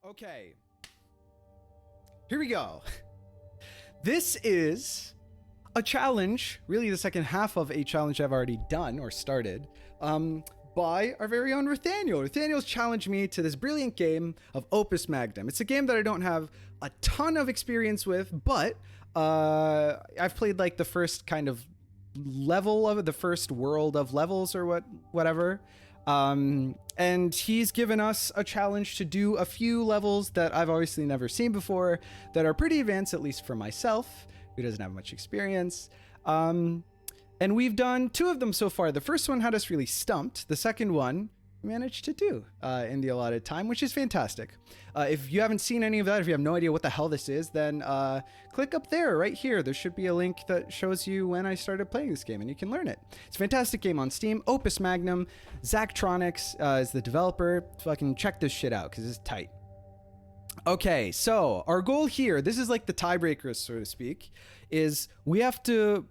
Okay. Here we go. This is a challenge, really the second half of a challenge I've already done or started, by our very own Nathaniel. Nathaniel's challenged me to this brilliant game of Opus Magnum. It's a game that I don't have a ton of experience with, but I've played like the first kind of level of it, the first world of levels or whatever. And he's given us a challenge to do a few levels that I've obviously never seen before that are pretty advanced, at least for myself, who doesn't have much experience. And we've done two of them so far. The first one had us really stumped. The second one we managed to do in the allotted time, which is fantastic. If you haven't seen any of that, if you have no idea what the hell this is, then click up there, right here. There should be a link that shows you when I started playing this game, and you can learn it. It's a fantastic game on Steam. Opus Magnum. Zachtronics is the developer. Fucking check this shit out, because it's tight. Okay, so our goal here, this is like the tiebreaker, so to speak, is we have to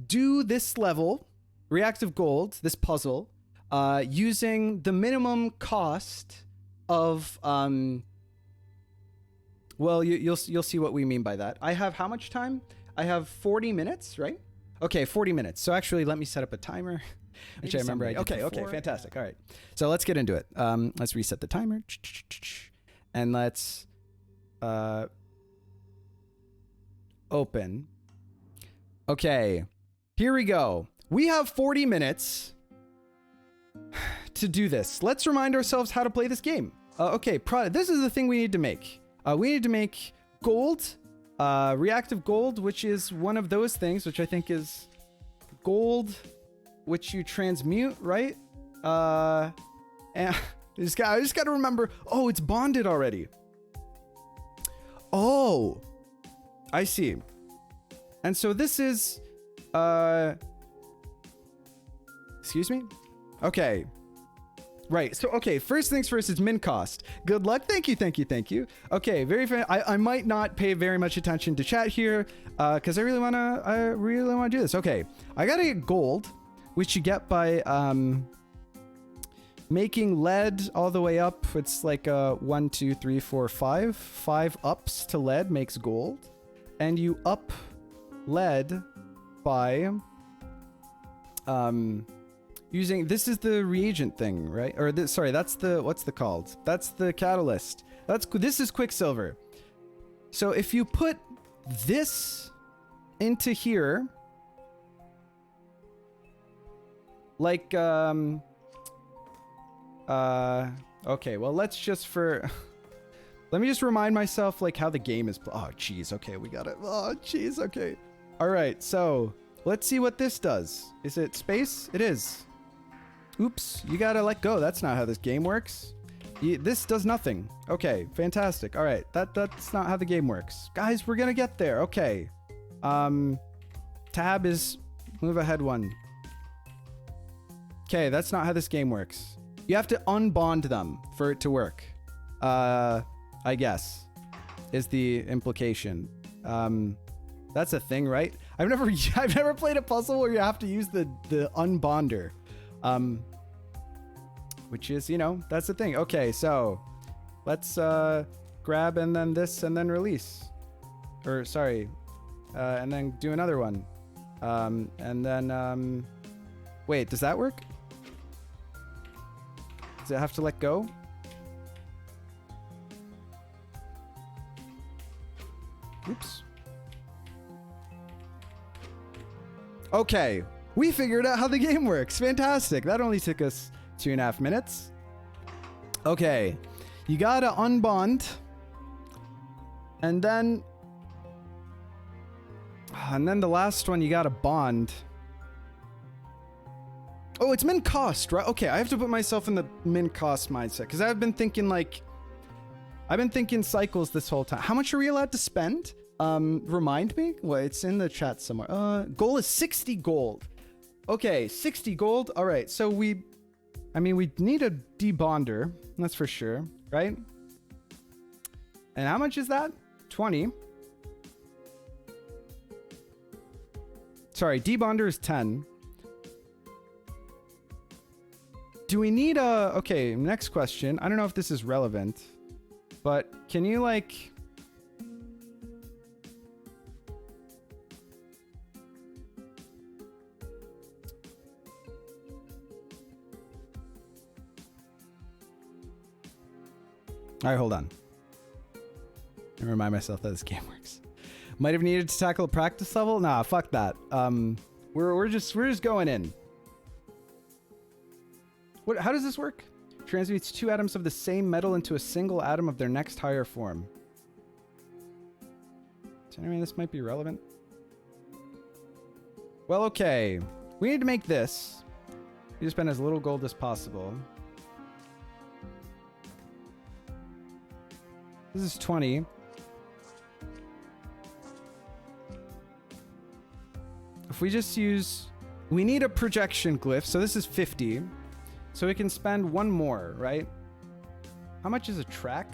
do this level, Reactive Gold, this puzzle, using the minimum cost of well, you'll see what we mean by that. I have how much time? I have 40 minutes, right? Okay, 40 minutes. So actually, let me set up a timer, which I remember I did before. Okay, fantastic. All right, so let's get into it. Let's reset the timer, and let's open. Okay, here we go. We have 40 minutes to do this. Let's remind ourselves how to play this game. Okay, this is the thing we need to make. We need to make gold, reactive gold, which is one of those things, which I think is gold, which you transmute, right? And I just got to remember. Oh, it's bonded already. Oh, I see. And so this is, excuse me? Okay. Right. So, okay. First things first, it's min cost. Good luck. Thank you. Thank you. Thank you. Okay. Very fair. I might not pay very much attention to chat here, because I really want to do this. Okay. I got to get gold, which you get by, making lead all the way up. It's like 1, 2, 3, 4, 5. 5 ups to lead makes gold. And you up lead by, using, this is the reagent thing, right? Or this, sorry, that's the, what's the called? That's the catalyst. This is quicksilver. So if you put this into here, like, okay, well, let's just let me just remind myself, like, how the game is, oh, jeez, okay, we got it. Oh, jeez, okay. All right, so let's see what this does. Is it space? It is. Oops, you gotta let go. That's not how this game works. This does nothing. Okay, fantastic. All right, that's not how the game works. Guys, we're gonna get there. Okay. Tab is move ahead one. Okay, that's not how this game works. You have to unbond them for it to work. I guess is the implication. That's a thing, right? I've never played a puzzle where you have to use the unbonder. Which is, you know, that's the thing. Okay, so let's grab and then this and then release. Or sorry, and then do another one. And then wait, does that work? Does it have to let go? Oops. Okay, we figured out how the game works. Fantastic. That only took us 2.5 minutes. Okay, you gotta unbond. And then the last one, you gotta bond. Oh, it's min cost, right? Okay, I have to put myself in the min cost mindset, because I've been thinking cycles this whole time. How much are we allowed to spend? Remind me? Well, it's in the chat somewhere. Goal is 60 gold. Okay, 60 gold. All right, so we need a debonder, that's for sure, right? And how much is that? 20. Sorry, debonder is 10. Do we need okay, next question. I don't know if this is relevant. But can you like... All right, hold on. I remind myself that this game works. Might have needed to tackle a practice level. Nah, fuck that. We're just going in. What? How does this work? Transmutes 2 atoms of the same metal into a single atom of their next higher form. So anyway, this might be relevant. Well, okay. We need to make this. We need to spend as little gold as possible. This is 20. If we just use... We need a projection glyph, so this is 50. So we can spend 1 more, right? How much is a track?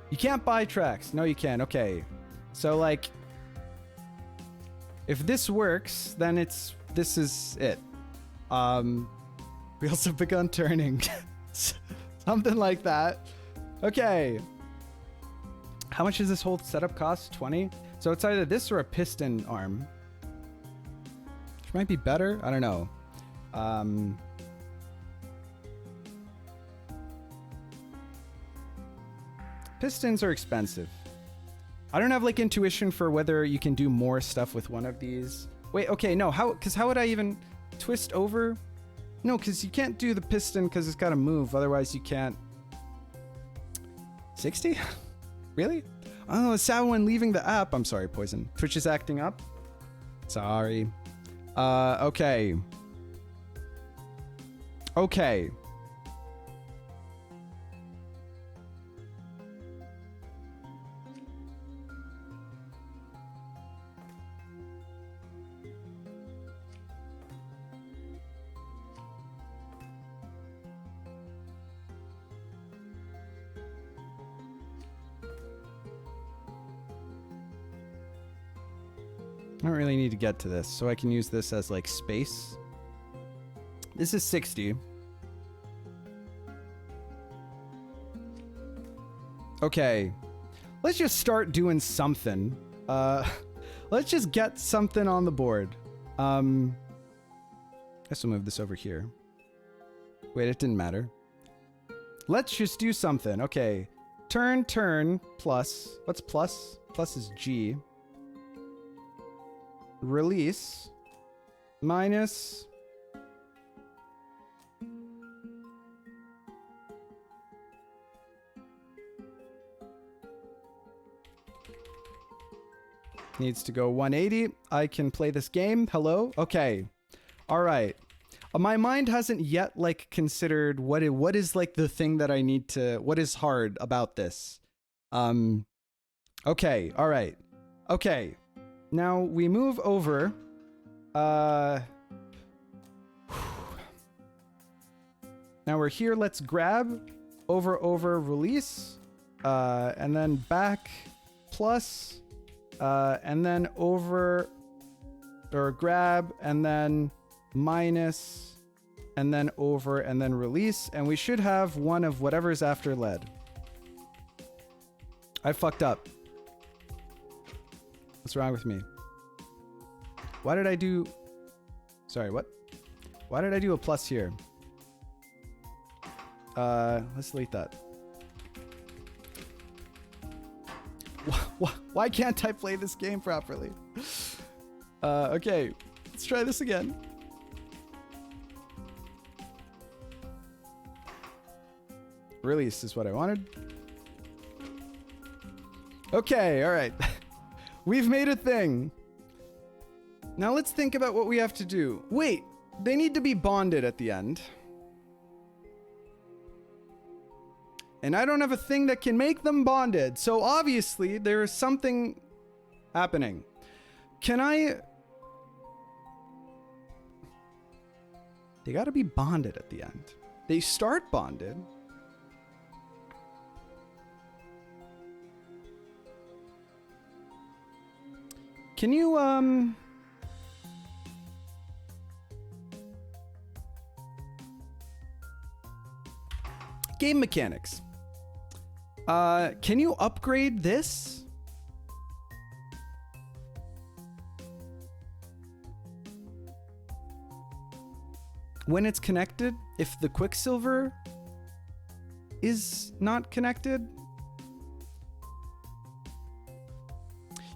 You can't buy tracks. No, you can. Okay. So, like... If this works, then it's... This is it. Wheels have begun turning. Something like that. Okay. How much does this whole setup cost? 20? So it's either this or a piston arm. Which might be better. I don't know. Pistons are expensive. I don't have like intuition for whether you can do more stuff with one of these. Wait, okay, no. How would I even twist over? No, because you can't do the piston because it's got to move. Otherwise you can't. 60? Really? Oh, it's sad when leaving the app. I'm sorry, Poison. Twitch is acting up. Sorry. Okay. Okay. I don't really need to get to this, so I can use this as like space. This is 60. Okay. Let's just start doing something. Let's just get something on the board. I guess we'll move this over here. Wait, it didn't matter. Let's just do something. Okay. Turn, plus. What's plus? Plus is G. Release minus needs to go 180. I can play this game. Hello. Okay. All right. My mind hasn't yet like considered what is like the thing that I need to, what is hard about this. Okay. All right. Okay. Now we move over. Now we're here. Let's grab over, release, and then back, plus, and then over, or grab, and then minus, and then over, and then release. And we should have one of whatever's after lead. I fucked up. What's wrong with me? Why did I do... Sorry, what? Why did I do a plus here? Let's delete that. Why can't I play this game properly? Okay, let's try this again. Release is what I wanted. Okay, all right. We've made a thing. Now let's think about what we have to do. Wait, they need to be bonded at the end. And I don't have a thing that can make them bonded. So obviously there is something happening. Can I... They gotta be bonded at the end. They start bonded. Can you, game mechanics. Can you upgrade this? When it's connected, if the Quicksilver is not connected?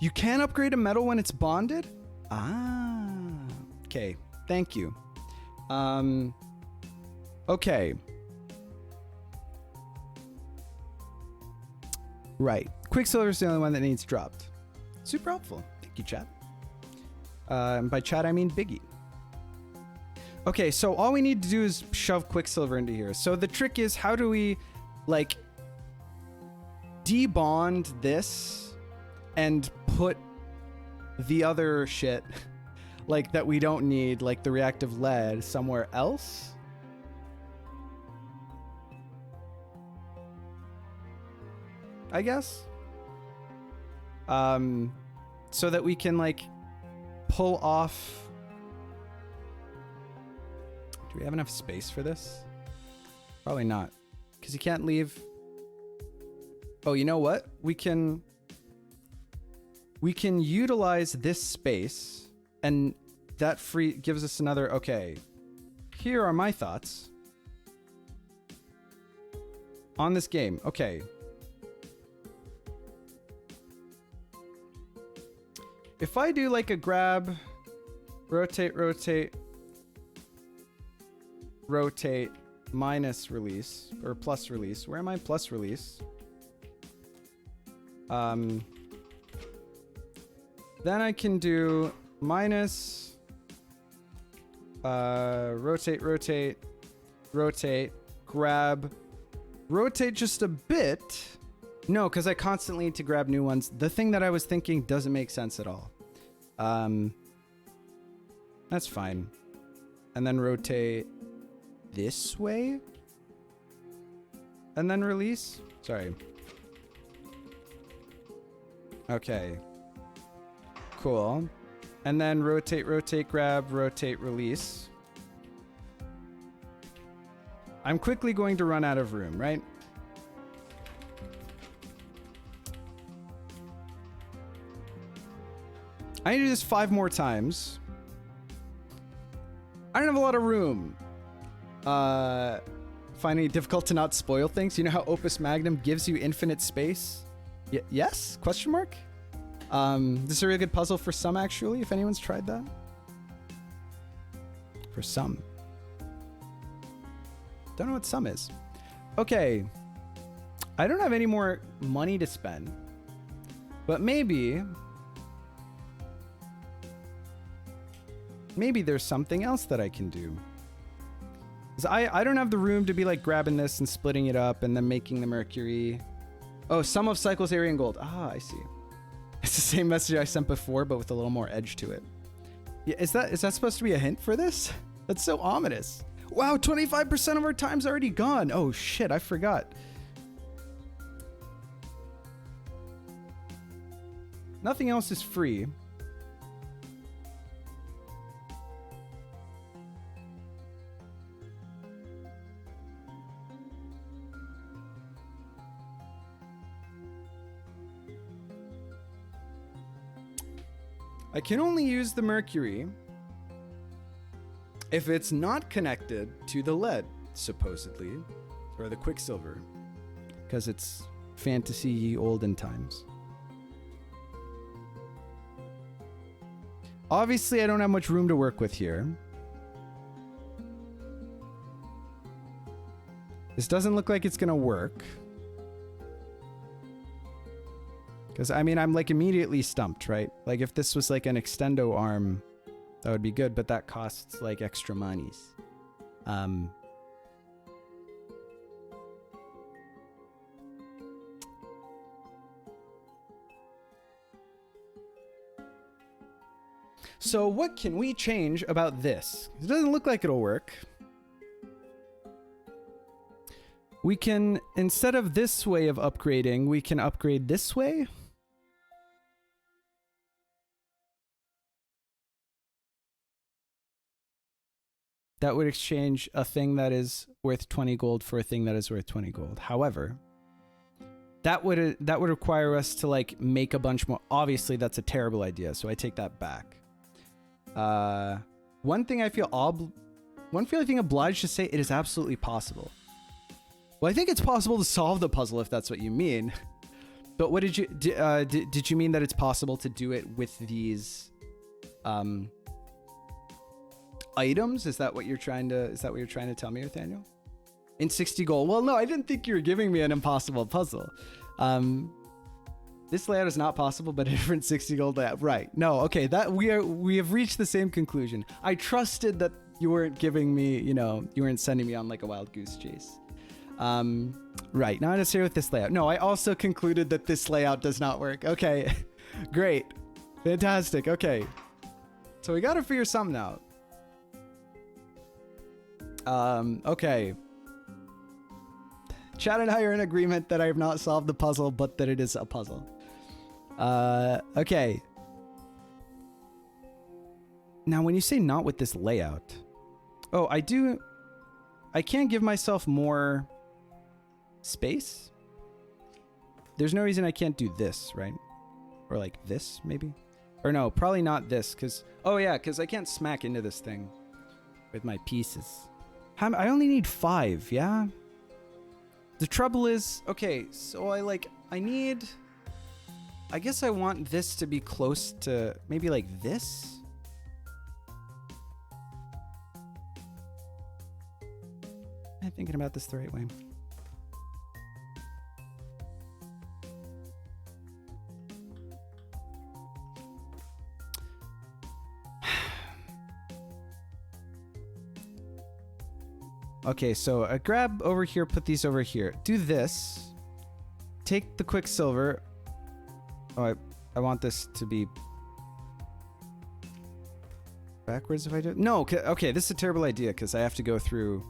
You can upgrade a metal when it's bonded? Ah, okay. Thank you. Okay. Right. Quicksilver is the only one that needs dropped. Super helpful. Thank you, chat. And by chat, I mean Biggie. Okay, so all we need to do is shove Quicksilver into here. So the trick is, how do we, like, debond this and put the other shit, like, that we don't need, like the reactive lead, somewhere else? I guess. So that we can, like, pull off... Do we have enough space for this? Probably not. Because you can't leave... Oh, you know what? We can utilize this space, and that gives us another... Okay. Here are my thoughts on this game. Okay. If I do like a grab, rotate, rotate, rotate, minus release, or plus release. Where am I? Plus release. Then I can do minus, rotate, rotate, rotate, grab, rotate just a bit. No, because I constantly need to grab new ones. The thing that I was thinking doesn't make sense at all. That's fine. And then rotate this way. And then release. Sorry. Okay. Cool. And then rotate, rotate, grab, rotate, release. I'm quickly going to run out of room, right? I need to do this 5 more times. I don't have a lot of room. Finding it difficult to not spoil things. You know how Opus Magnum gives you infinite space? Yes? Question mark? This is a really good puzzle for some, actually, if anyone's tried that. For some. Don't know what some is. Okay. I don't have any more money to spend. But maybe there's something else that I can do. 'Cause I don't have the room to be like grabbing this and splitting it up and then making the mercury. Oh, sum of cycles, area, and gold. Ah, I see. It's the same message I sent before, but with a little more edge to it. Yeah, is that supposed to be a hint for this? That's so ominous. Wow, 25% of our time's already gone. Oh shit, I forgot. Nothing else is free. I can only use the mercury if it's not connected to the lead, supposedly, or the quicksilver, because it's fantasy olden times. Obviously, I don't have much room to work with here. This doesn't look like it's gonna work. Because, I mean, I'm, like, immediately stumped, right? Like, if this was, like, an extendo arm, that would be good, but that costs, like, extra monies. So, what can we change about this? It doesn't look like it'll work. We can, instead of this way of upgrading, we can upgrade this way. That would exchange a thing that is worth 20 gold for a thing that is worth 20 gold. However, that would require us to like make a bunch more. Obviously, that's a terrible idea, so I take that back. One thing I feel obliged to say, it is absolutely possible. Well, I think it's possible to solve the puzzle if that's what you mean. But what did you mean that it's possible to do it with these items? Is that what you're trying to tell me, Nathaniel? In 60 gold? Well, no, I didn't think you were giving me an impossible puzzle. This layout is not possible, but a different 60 gold layout. Right. No, okay, that we have reached the same conclusion. I trusted that you weren't giving me, you weren't sending me on like a wild goose chase. Right, not necessarily with this layout. No, I also concluded that this layout does not work. Okay, great. Fantastic, okay. So we gotta figure something out. Okay. Chad and I are in agreement that I have not solved the puzzle, but that it is a puzzle. Okay. Now, when you say not with this layout... Oh, I can give myself more space? There's no reason I can't do this, right? Or like this, maybe? Or no, probably not this, because... Oh yeah, because I can't smack into this thing with my pieces. I only need 5, yeah? The trouble is... Okay, so I guess I want this to be close to... Maybe like this? Am I thinking about this the right way? Okay, so I grab over here, put these over here. Do this. Take the Quicksilver. Oh, I want this to be backwards if I do it. No, okay, this is a terrible idea because I have to go through...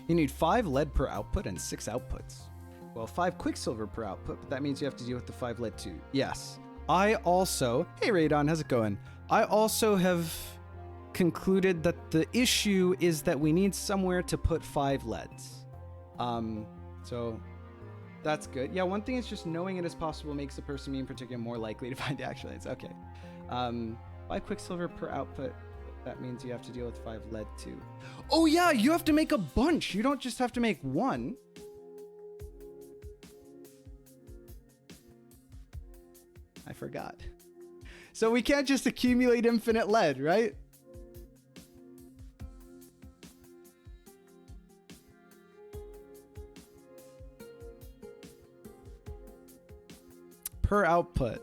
You need 5 lead per output and 6 outputs. Well, 5 Quicksilver per output, but that means you have to deal with the 5 lead too. Yes. I also... Hey, Radon, how's it going? I also have concluded that the issue is that we need somewhere to put 5 leads. So that's good. Yeah, one thing is just knowing it is possible makes the person me in particular more likely to find the actual leads. Okay. 5 Quicksilver per output. That means you have to deal with 5 lead too. Oh yeah, you have to make a bunch. You don't just have to make one. I forgot. So we can't just accumulate infinite lead, right? Per output.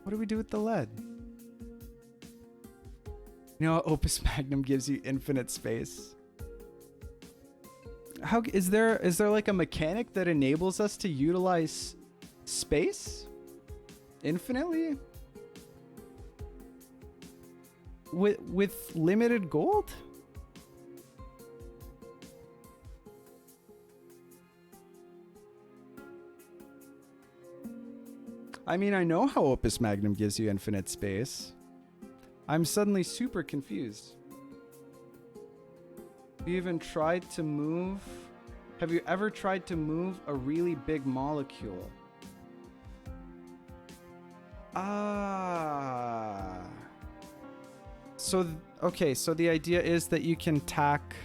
What do we do with the lead? You know, Opus Magnum gives you infinite space. How is there like a mechanic that enables us to utilize space infinitely with limited gold? I mean, I know how Opus Magnum gives you infinite space. I'm suddenly super confused. Have you even tried to move? Have you ever tried to move a really big molecule? Ah. So, okay, so the idea is that you can tack...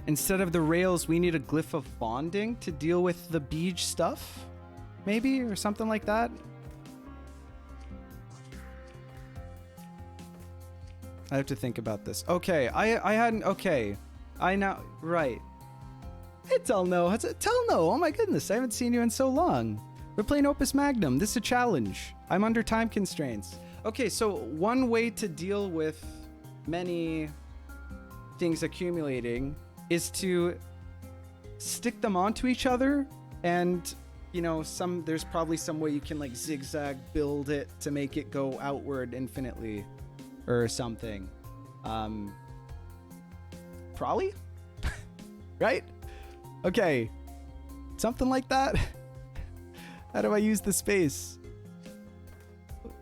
Instead of the rails, we need a glyph of bonding to deal with the beej stuff? Maybe? Or something like that? I have to think about this. Okay, I hadn't... Okay. I now... Right. Hey, Telno. Telno, oh my goodness. I haven't seen you in so long. We're playing Opus Magnum. This is a challenge. I'm under time constraints. Okay, so one way to deal with many things accumulating is to stick them onto each other, and you know, there's probably some way you can like zigzag build it to make it go outward infinitely or something. Probably? right? Okay. Something like that. How do I use the space?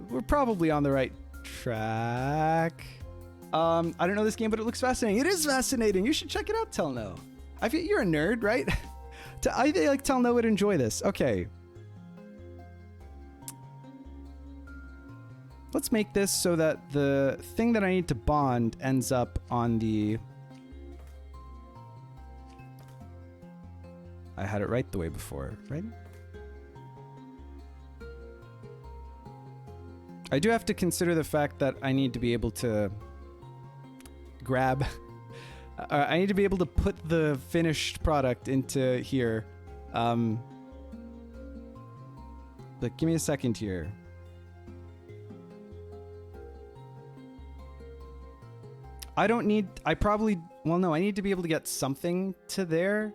We're probably on the right track. I don't know this game, but it looks fascinating. It is fascinating. You should check it out, Telno. I feel you're a nerd, right? I feel like Telno would enjoy this. Okay. Let's make this so that the thing that I need to bond ends up on the... I had it right the way before, right? I do have to consider the fact that I need to be able to grab... I need to be able to put the finished product into here. But give me a second here. I don't need... I probably... Well, no, I need to be able to get something to there.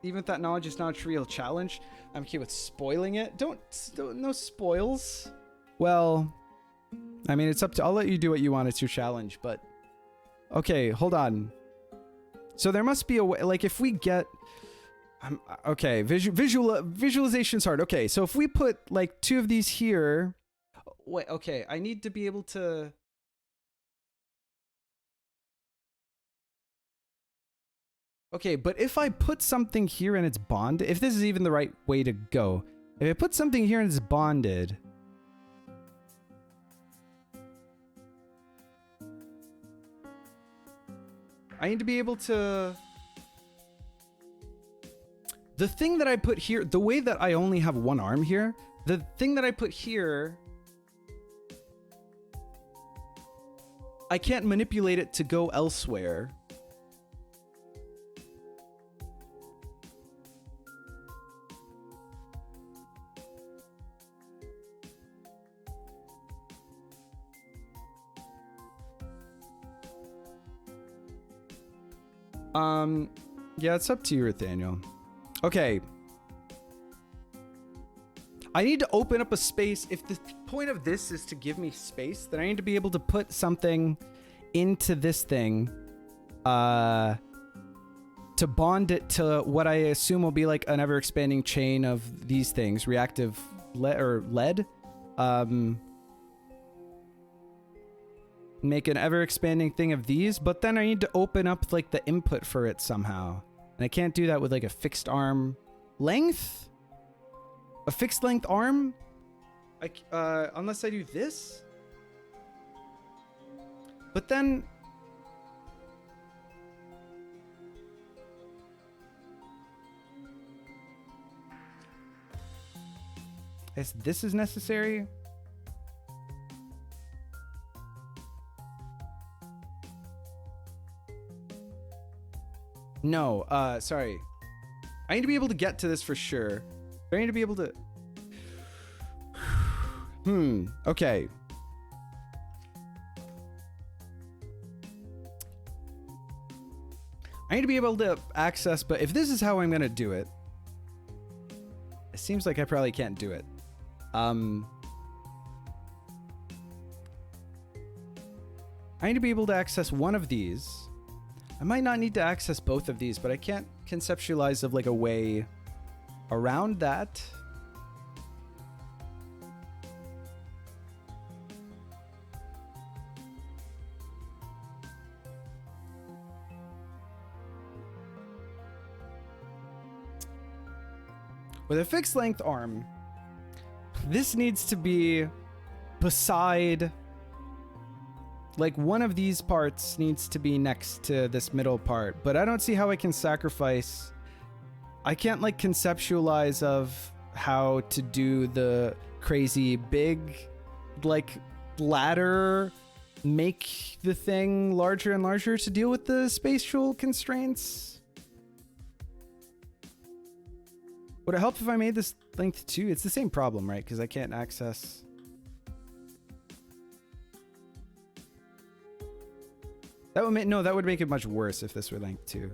Even if that knowledge is not a real challenge, I'm okay with spoiling it. Don't no spoils. Well, I mean, it's up to... I'll let you do what you want. It's your challenge, but... Okay, hold on. So there must be a way... Like, if we get... okay, visualization's hard. Okay, so if we put, like, 2 of these here... Wait, okay, I need to be able to... Okay, but if I put something here and it's bonded... If this is even the right way to go... If I put something here and it's bonded... I need to be able to... The thing that I put here... The way that I only have one arm here... The thing that I put here... I can't manipulate it to go elsewhere. Yeah, it's up to you, Nathaniel. Okay. I need to open up a space. If the point of this is to give me space, then I need to be able to put something into this thing, to bond it to what I assume will be like an ever-expanding chain of these things, reactive lead. Make an ever-expanding thing of these, but then I need to open up like the input for it somehow. And I can't do that with like a fixed arm length? A fixed length arm? Unless I do this? But then... This is necessary? No, sorry. I need to be able to get to this for sure. I need to be able to... Okay. I need to be able to access, but if this is how I'm going to do it, it seems like I probably can't do it. I need to be able to access one of these. I might not need to access both of these, but I can't conceptualize of like a way around that. With a fixed length arm, this needs to be beside... Like, one of these parts needs to be next to this middle part, but I don't see how I can sacrifice... I can't, like, conceptualize of how to do the crazy big, like, ladder, make the thing larger and larger to deal with the spatial constraints. Would it help if I made this length 2? It's the same problem, right? Because I can't access... That would make... No, that would make it much worse if this were length 2.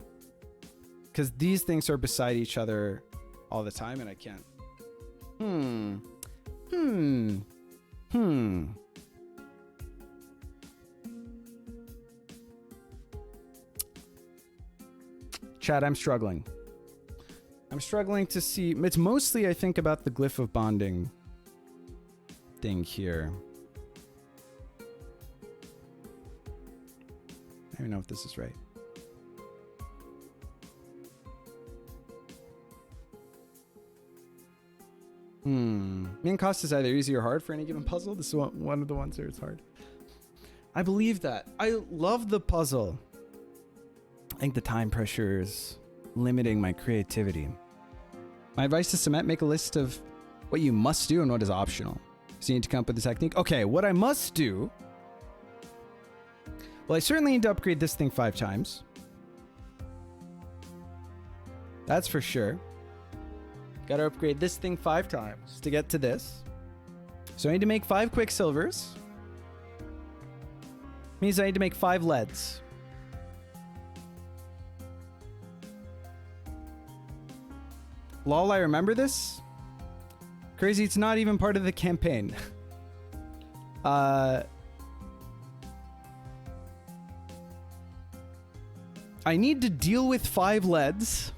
Because these things are beside each other all the time, and I can't... Chad, I'm struggling. I'm struggling to see. It's mostly, I think, about the glyph of bonding thing here. I don't know if this is right. Main cost is either easy or hard for any given puzzle. This is one of the ones where it's hard. I believe that. I love the puzzle. I think the time pressure is limiting my creativity. My advice to Cement, make a list of what you must do and what is optional. So you need to come up with a technique. Okay, what I must do. Well, I certainly need to upgrade this thing 5 times. That's for sure. Gotta upgrade this thing 5 times to get to this. So I need to make 5 Quicksilvers. Means I need to make 5 leads. Lol, I remember this. Crazy, it's not even part of the campaign. I need to deal with 5 leads.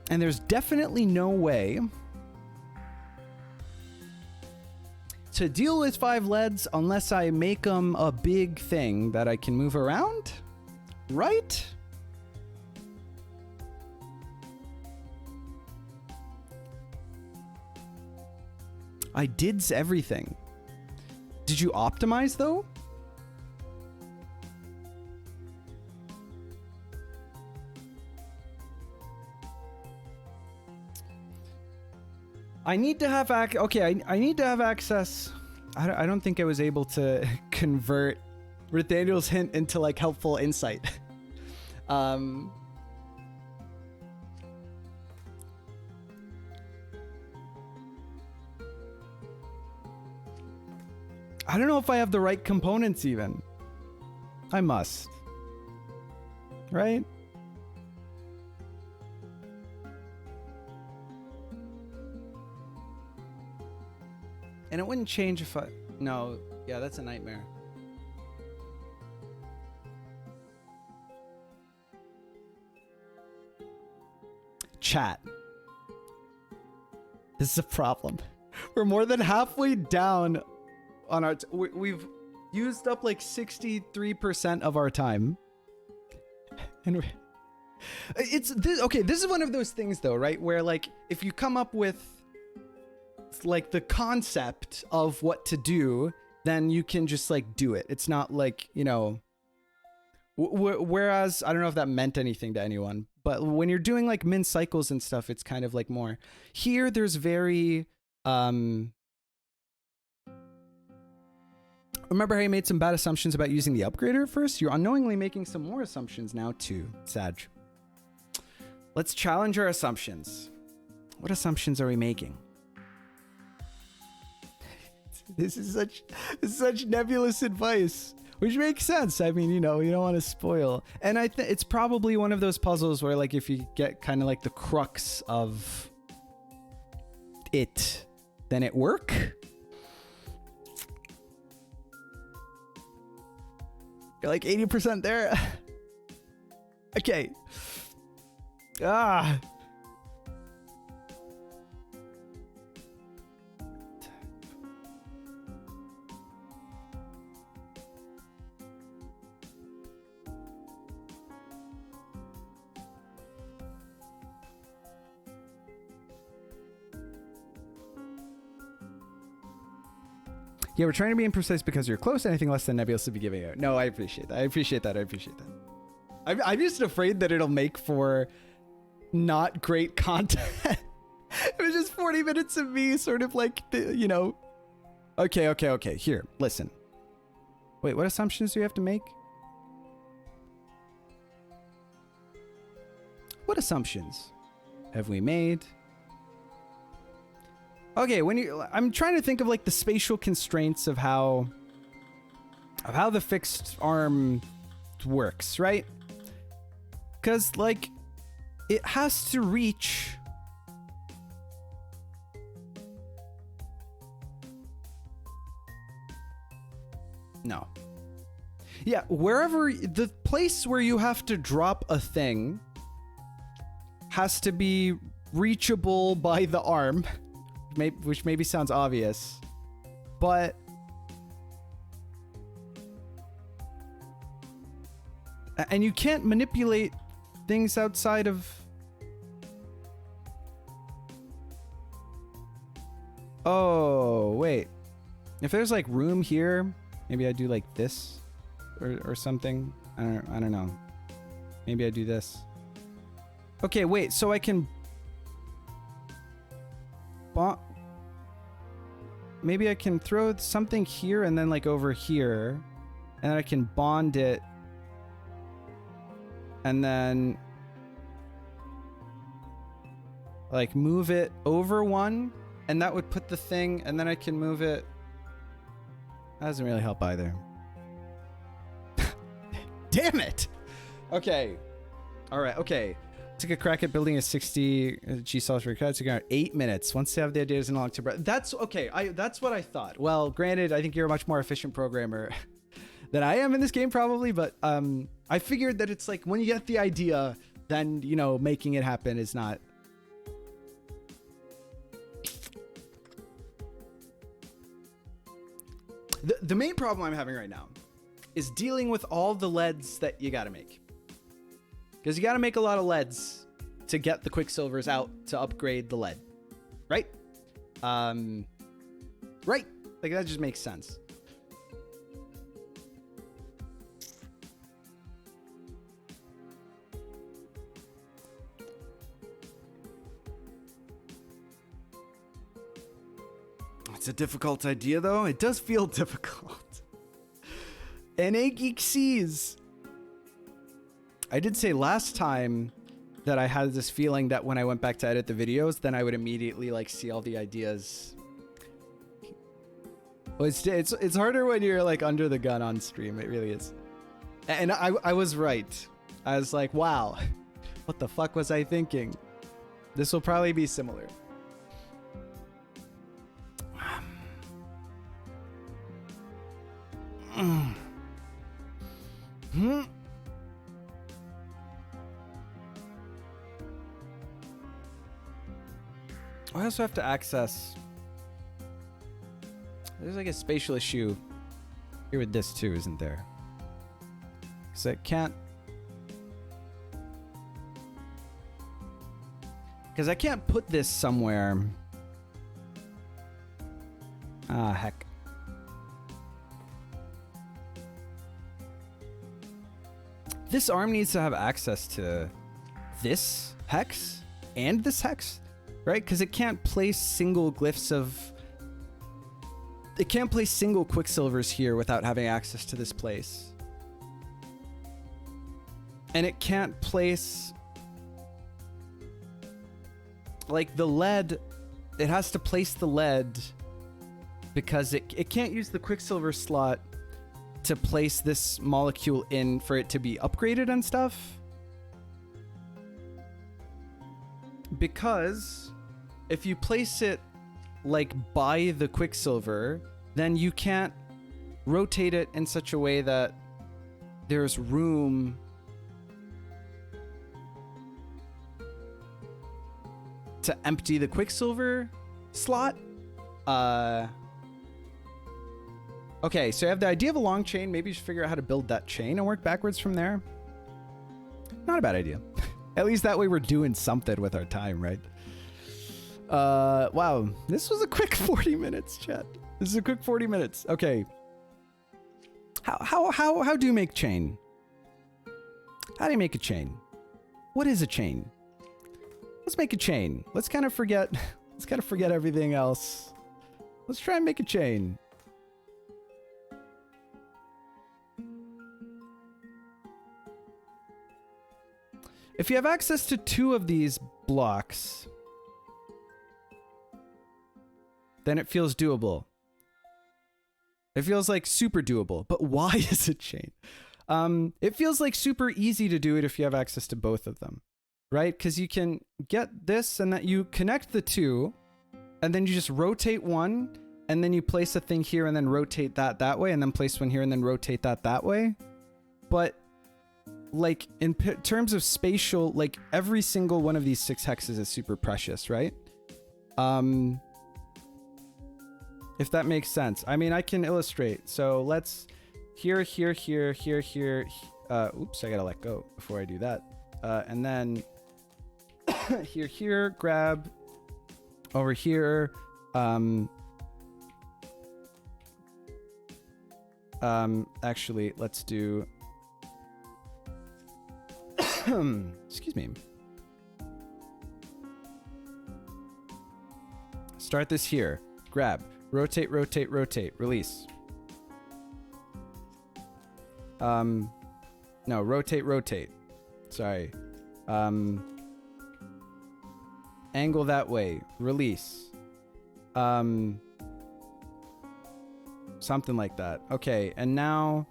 And there's definitely no way to deal with 5 leads unless I make them a big thing that I can move around, right? I did everything. Did you optimize though? I need to have I need to have access. I don't think I was able to convert Nathaniel's hint into like helpful insight. I don't know if I have the right components even. I must. Right? And it wouldn't change if I... No. Yeah, that's a nightmare. Chat. This is a problem. We're more than halfway down on our... We've used up like 63% of our time. And it's... Okay, this is one of those things though, right? Where like, if you come up with... like the concept of what to do, then you can just like do it. It's not like, you know, whereas I don't know if that meant anything to anyone, but when you're doing like min cycles and stuff, it's kind of like more here. There's very, remember how you made some bad assumptions about using the upgrader at first? You're unknowingly making some more assumptions now too, Sag. Let's challenge our assumptions. What assumptions are we making? This is such nebulous advice, which makes sense. I mean, you know, you don't want to spoil. And I think it's probably one of those puzzles where like if you get kind of like the crux of it, then it work. You're like 80% there. Okay. Yeah, we're trying to be imprecise because you're close. Anything less than nebulous to be giving out. No, I appreciate that. I appreciate that. I'm just afraid that it'll make for not great content. It was just 40 minutes of me sort of like, you know. Okay. Here, listen. Wait, what assumptions do you have to make? What assumptions have we made? Okay, I'm trying to think of like the spatial constraints of how the fixed arm works, right? Because like it has to reach no. Yeah, wherever the place where you have to drop a thing has to be reachable by the arm, which maybe sounds obvious, but and you can't manipulate things outside of. Oh, wait. If there's like room here, maybe I do like this or something. I don't know. Maybe I do this. Okay, wait, so I can maybe I can throw something here and then like over here, and then I can bond it and then like move it over one, and that would put the thing, and then I can move it. That doesn't really help either. Damn it! Okay. All right, okay. Took a crack at building a 60 G cells for cut. Took around 8 minutes. Once they have the ideas in long term. That's okay. That's what I thought. Well, granted, I think you're a much more efficient programmer than I am in this game, probably. But I figured that it's like when you get the idea, then you know making it happen is not. The main problem I'm having right now is dealing with all the leads that you got to make. Because you got to make a lot of leads to get the Quicksilvers out to upgrade the lead. Right? Right. Like, that just makes sense. It's a difficult idea, though. It does feel difficult. NA Geek sees. I did say last time that I had this feeling that when I went back to edit the videos, then I would immediately like see all the ideas. Well, it's harder when you're like under the gun on stream. It really is. And I was right. I was like, wow, what the fuck was I thinking? This will probably be similar. I also have to access. There's like a spatial issue here with this too, isn't there? Because I can't. Because I can't put this somewhere. Ah, heck. This arm needs to have access to this hex and this hex, right? Because it can't place single glyphs of... It can't place single Quicksilvers here without having access to this place. And it can't place... Like the lead, it has to place the lead because it can't use the Quicksilver slot to place this molecule in for it to be upgraded and stuff. Because if you place it like by the Quicksilver, then you can't rotate it in such a way that there's room to empty the Quicksilver slot. Okay, so I have the idea of a long chain. Maybe you should figure out how to build that chain and work backwards from there. Not a bad idea. At least that way we're doing something with our time, right? Wow, this was a quick 40 minutes, chat. This is a quick 40 minutes. Okay. How do you make chain? How do you make a chain? What is a chain? Let's make a chain. Let's kind of forget everything else. Let's try and make a chain. If you have access to 2 of these blocks, then it feels doable. It feels like super doable. But why is it chain? It feels like super easy to do it if you have access to both of them, right? Because you can get this and that you connect the 2, and then you just rotate one, and then you place a thing here and then rotate that way, and then place one here and then rotate that way. but like in terms of spatial, like every single one of these 6 hexes is super precious, right? If that makes sense. I mean, I can illustrate. So let's here, oops, I gotta let go before I do that. And then here, grab over here. Actually, let's do, excuse me. Start this here. Grab, rotate, rotate, rotate, release. No, rotate, rotate. Sorry. Angle that way, release. Something like that. Okay, and now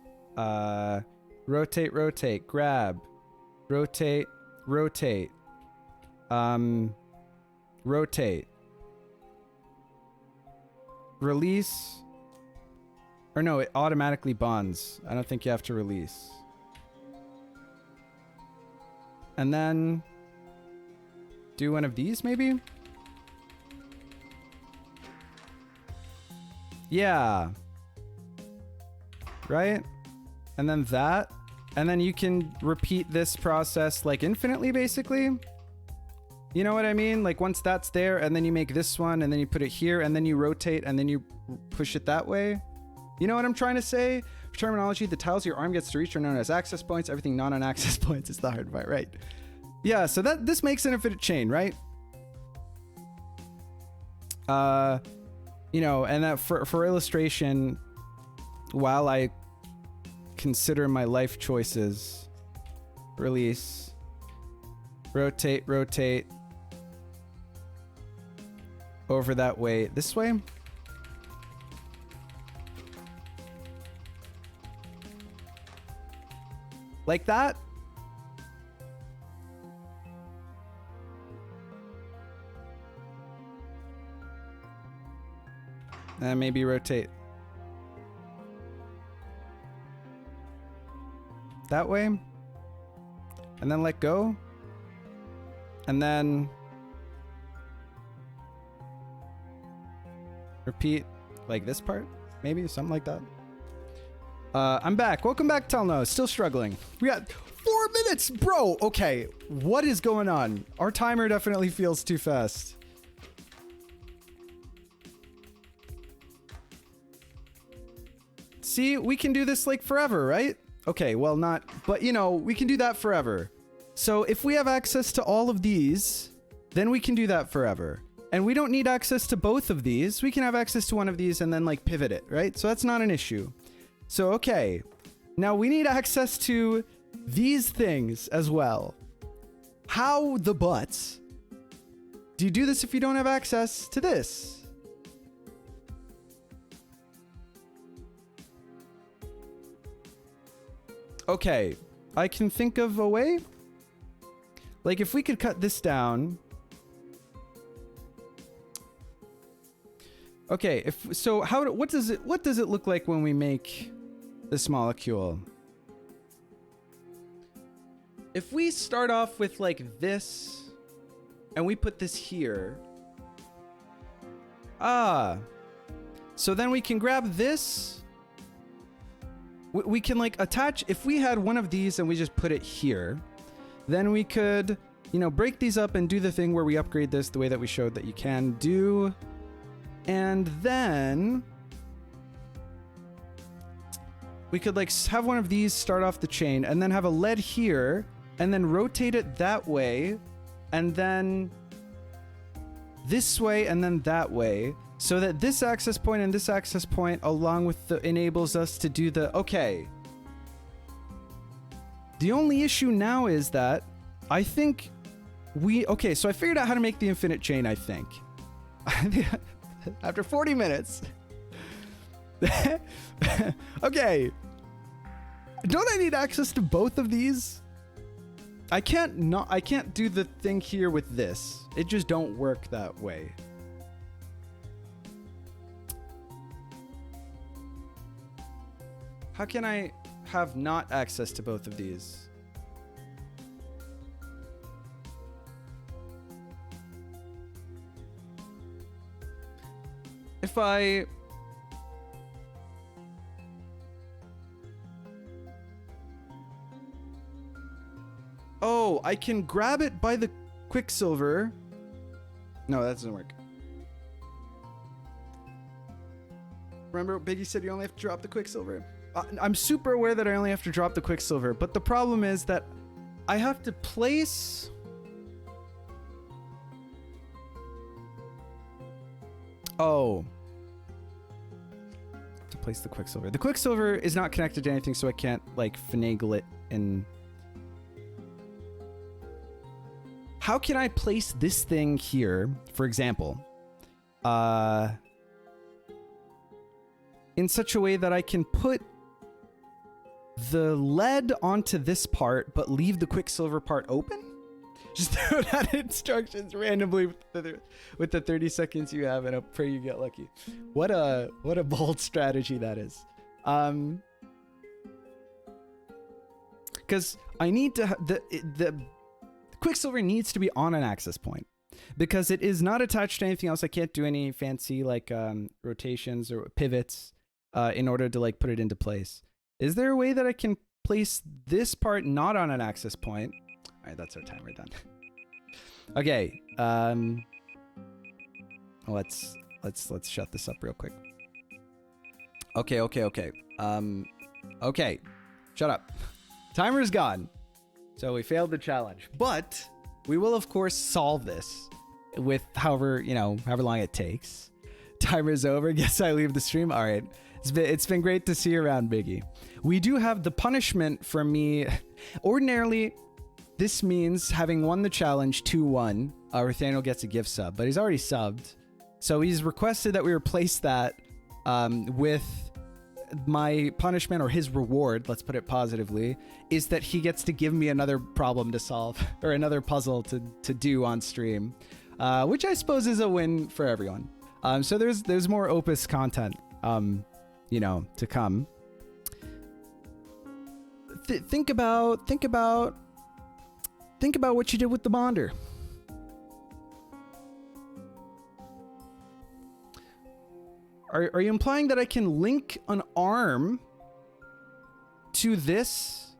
rotate, rotate, grab, rotate, rotate, rotate, release, or no, it automatically bonds. I don't think you have to release. And then do one of these maybe? Yeah. Right? And then that. And then you can repeat this process like infinitely, basically. You know what I mean? Like once that's there, and then you make this one, and then you put it here, and then you rotate, and then you push it that way. You know what I'm trying to say? For terminology, the tiles your arm gets to reach are known as access points. Everything not on access points is the hard part, right? Yeah, so this makes an infinite chain, right? You know, and that for illustration, while I consider my life choices, release, rotate, rotate, over that way, this way. Like that. And maybe rotate that way, and then let go, and then repeat like this part, maybe something like that. I'm back. Welcome back, Telno. Still struggling. We got 4 minutes, bro. Okay, what is going on? Our timer definitely feels too fast. See, we can do this like forever, right? Okay, well not, but you know, we can do that forever. So if we have access to all of these, then we can do that forever. And we don't need access to both of these. We can have access to one of these and then like pivot it, right? So that's not an issue. So, okay. Now we need access to these things as well. How the butts do you do this if you don't have access to this? Okay, I can think of a way. Like if we could cut this down. Okay, what does it look like when we make this molecule? If we start off with like this and we put this here. So then we can grab this. We can like attach, if we had one of these and we just put it here, then we could, you know, break these up and do the thing where we upgrade this the way that we showed that you can do. And then we could like have one of these start off the chain and then have a lead here and then rotate it that way and then this way and then that way. So that this access point and this access point along with the enables us to do the, okay. The only issue now is that I think okay, so I figured out how to make the infinite chain, I think. After 40 minutes. Okay. Don't I need access to both of these? I can't do the thing here with this. It just don't work that way. How can I have not access to both of these. If I... Oh, I can grab it by the Quicksilver. No, that doesn't work. Remember, Biggie said you only have to drop the Quicksilver. I'm super aware that I only have to drop the Quicksilver, but the problem is that I have to place... Oh. To place the Quicksilver. The Quicksilver is not connected to anything, so I can't, like, finagle it and... How can I place this thing here, for example, in such a way that I can put the lead onto this part, but leave the Quicksilver part open? Just throw out instructions randomly with the 30 seconds you have, and I pray you get lucky. What a bold strategy that is. Because I need to the Quicksilver needs to be on an access point, because it is not attached to anything else. I can't do any fancy like rotations or pivots in order to like put it into place. Is there a way that I can place this part not on an access point? All right, that's our timer done. Okay, let's shut this up real quick. Okay. Okay, shut up. Timer's gone. So we failed the challenge, but we will of course solve this with however long it takes. Timer's over. Guess I leave the stream. All right. It's been great to see you around, Biggie. We do have the punishment for me. Ordinarily, this means having won the challenge 2-1, Nathaniel gets a gift sub, but he's already subbed. So he's requested that we replace that with my punishment, or his reward, let's put it positively, is that he gets to give me another problem to solve, or another puzzle to do on stream, which I suppose is a win for everyone. So there's more Opus content, to come. Think about what you did with the bonder. Are you implying that I can link an arm to this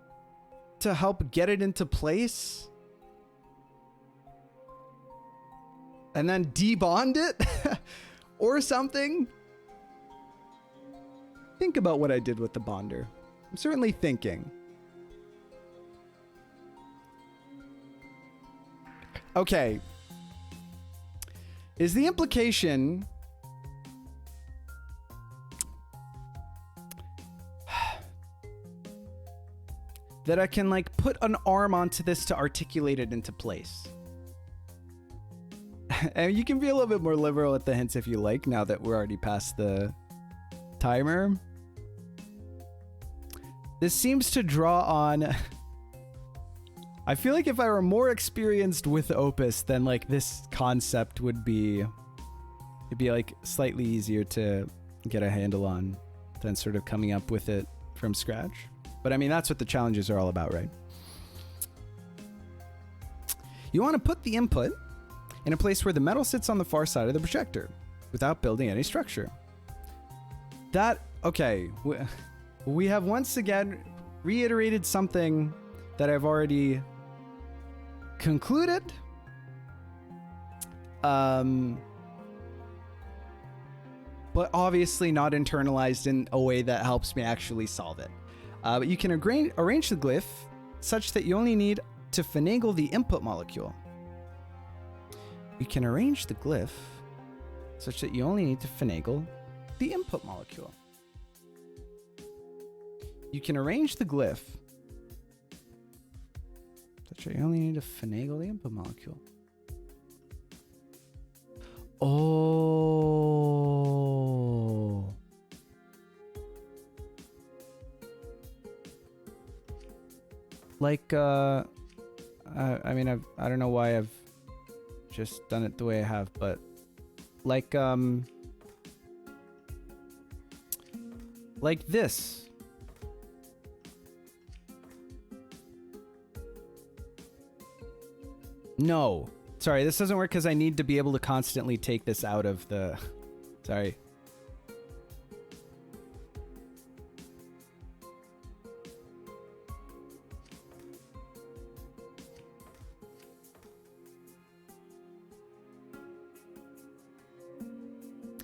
to help get it into place? And then debond it? Or something? Think about what I did with the bonder. I'm certainly thinking. Okay. Is the implication... that I can like put an arm onto this to articulate it into place? And you can be a little bit more liberal with the hints if you like, now that we're already past the timer. This seems to draw on... I feel like if I were more experienced with Opus, then like this concept would be... It'd be like slightly easier to get a handle on than sort of coming up with it from scratch. But I mean, that's what the challenges are all about, right? You want to put the input in a place where the metal sits on the far side of the projector without building any structure. Okay. We have once again reiterated something that I've already concluded. But obviously not internalized in a way that helps me actually solve it. But you can arrange the glyph such that you only need to finagle the input molecule. You can arrange the glyph such that you only need to finagle the input molecule. You can arrange the glyph such that you only need to finagle the input molecule. Oh. Like, I mean, I don't know why I've just done it the way I have, but like this. No. Sorry, this doesn't work because I need to be able to constantly take this out of the... Sorry.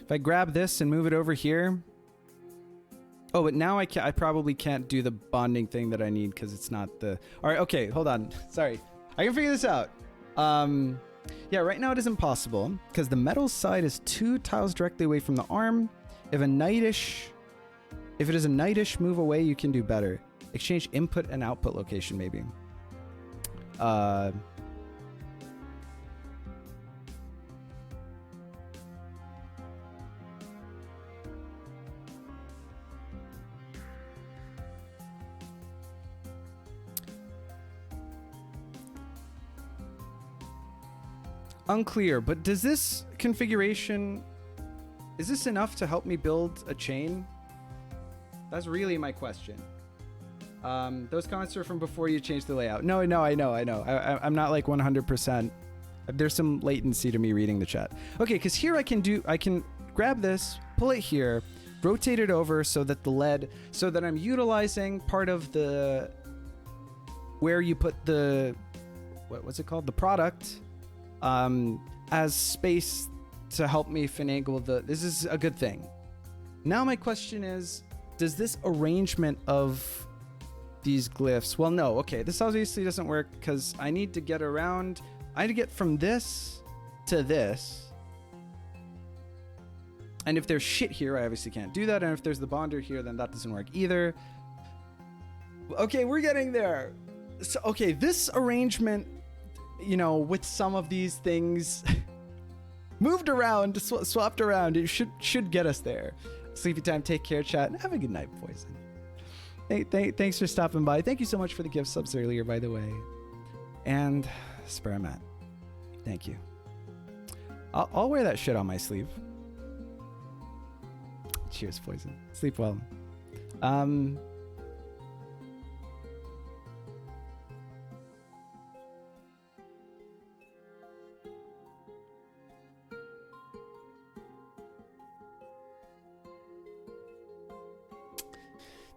If I grab this and move it over here... Oh, but now I probably can't do the bonding thing that I need because it's not the... All right, okay, hold on. Sorry. I can figure this out. Yeah, right now it isn't possible because the metal side is 2 tiles directly away from the arm. If it is a knightish move away, you can do better. Exchange input and output location, maybe. Unclear, but does this configuration, is this enough to help me build a chain? That's really my question. Those comments are from before you changed the layout. No, I know. I'm not like 100%. There's some latency to me reading the chat. Okay, because here I can grab this, pull it here, rotate it over so that the lead, so that I'm utilizing part of the, where you put the, what's it called? The product. As space to help me finagle this is a good thing. Now my question is, does this arrangement of these glyphs, well, no, okay, this obviously doesn't work because I need to get around, I need to get from this to this. And if there's shit here, I obviously can't do that. And if there's the bonder here, then that doesn't work either. Okay, we're getting there. So, okay, this arrangement, you know, with some of these things moved around, swapped around, it should get us there. Sleepy time, take care, chat, and have a good night, Poison. Thanks for stopping by. Thank you so much for the gift subs earlier, by the way. And Sparamat, thank you. I'll wear that shit on my sleeve. Cheers, Poison. Sleep well.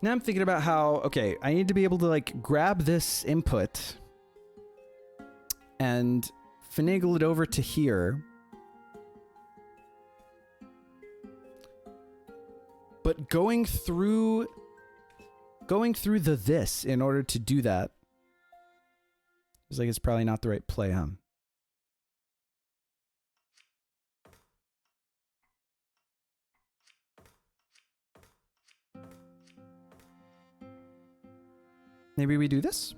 Now I'm thinking about how, okay, I need to be able to like grab this input and finagle it over to here. But going through the this in order to do that, it's like it's probably not the right play, huh? Maybe we do this?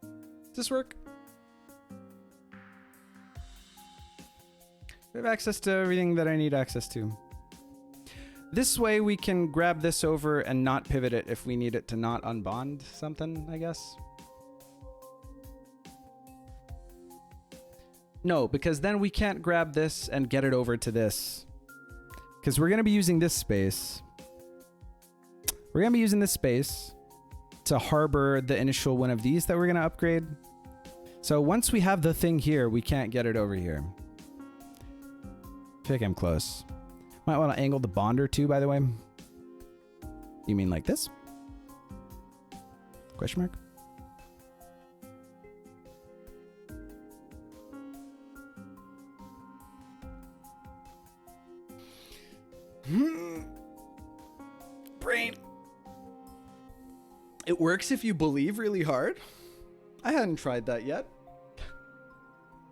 Does this work? We have access to everything that I need access to. This way we can grab this over and not pivot it if we need it to not unbond something, I guess. No, because then we can't grab this and get it over to this. Because we're going to be using this space. We're going to be using this space to harbor the initial one of these that we're going to upgrade. So once we have the thing here, we can't get it over here. I feel like I'm close. Might want to angle the bonder too, by the way. You mean like this? Question mark? Brain. It works if you believe really hard. I hadn't tried that yet.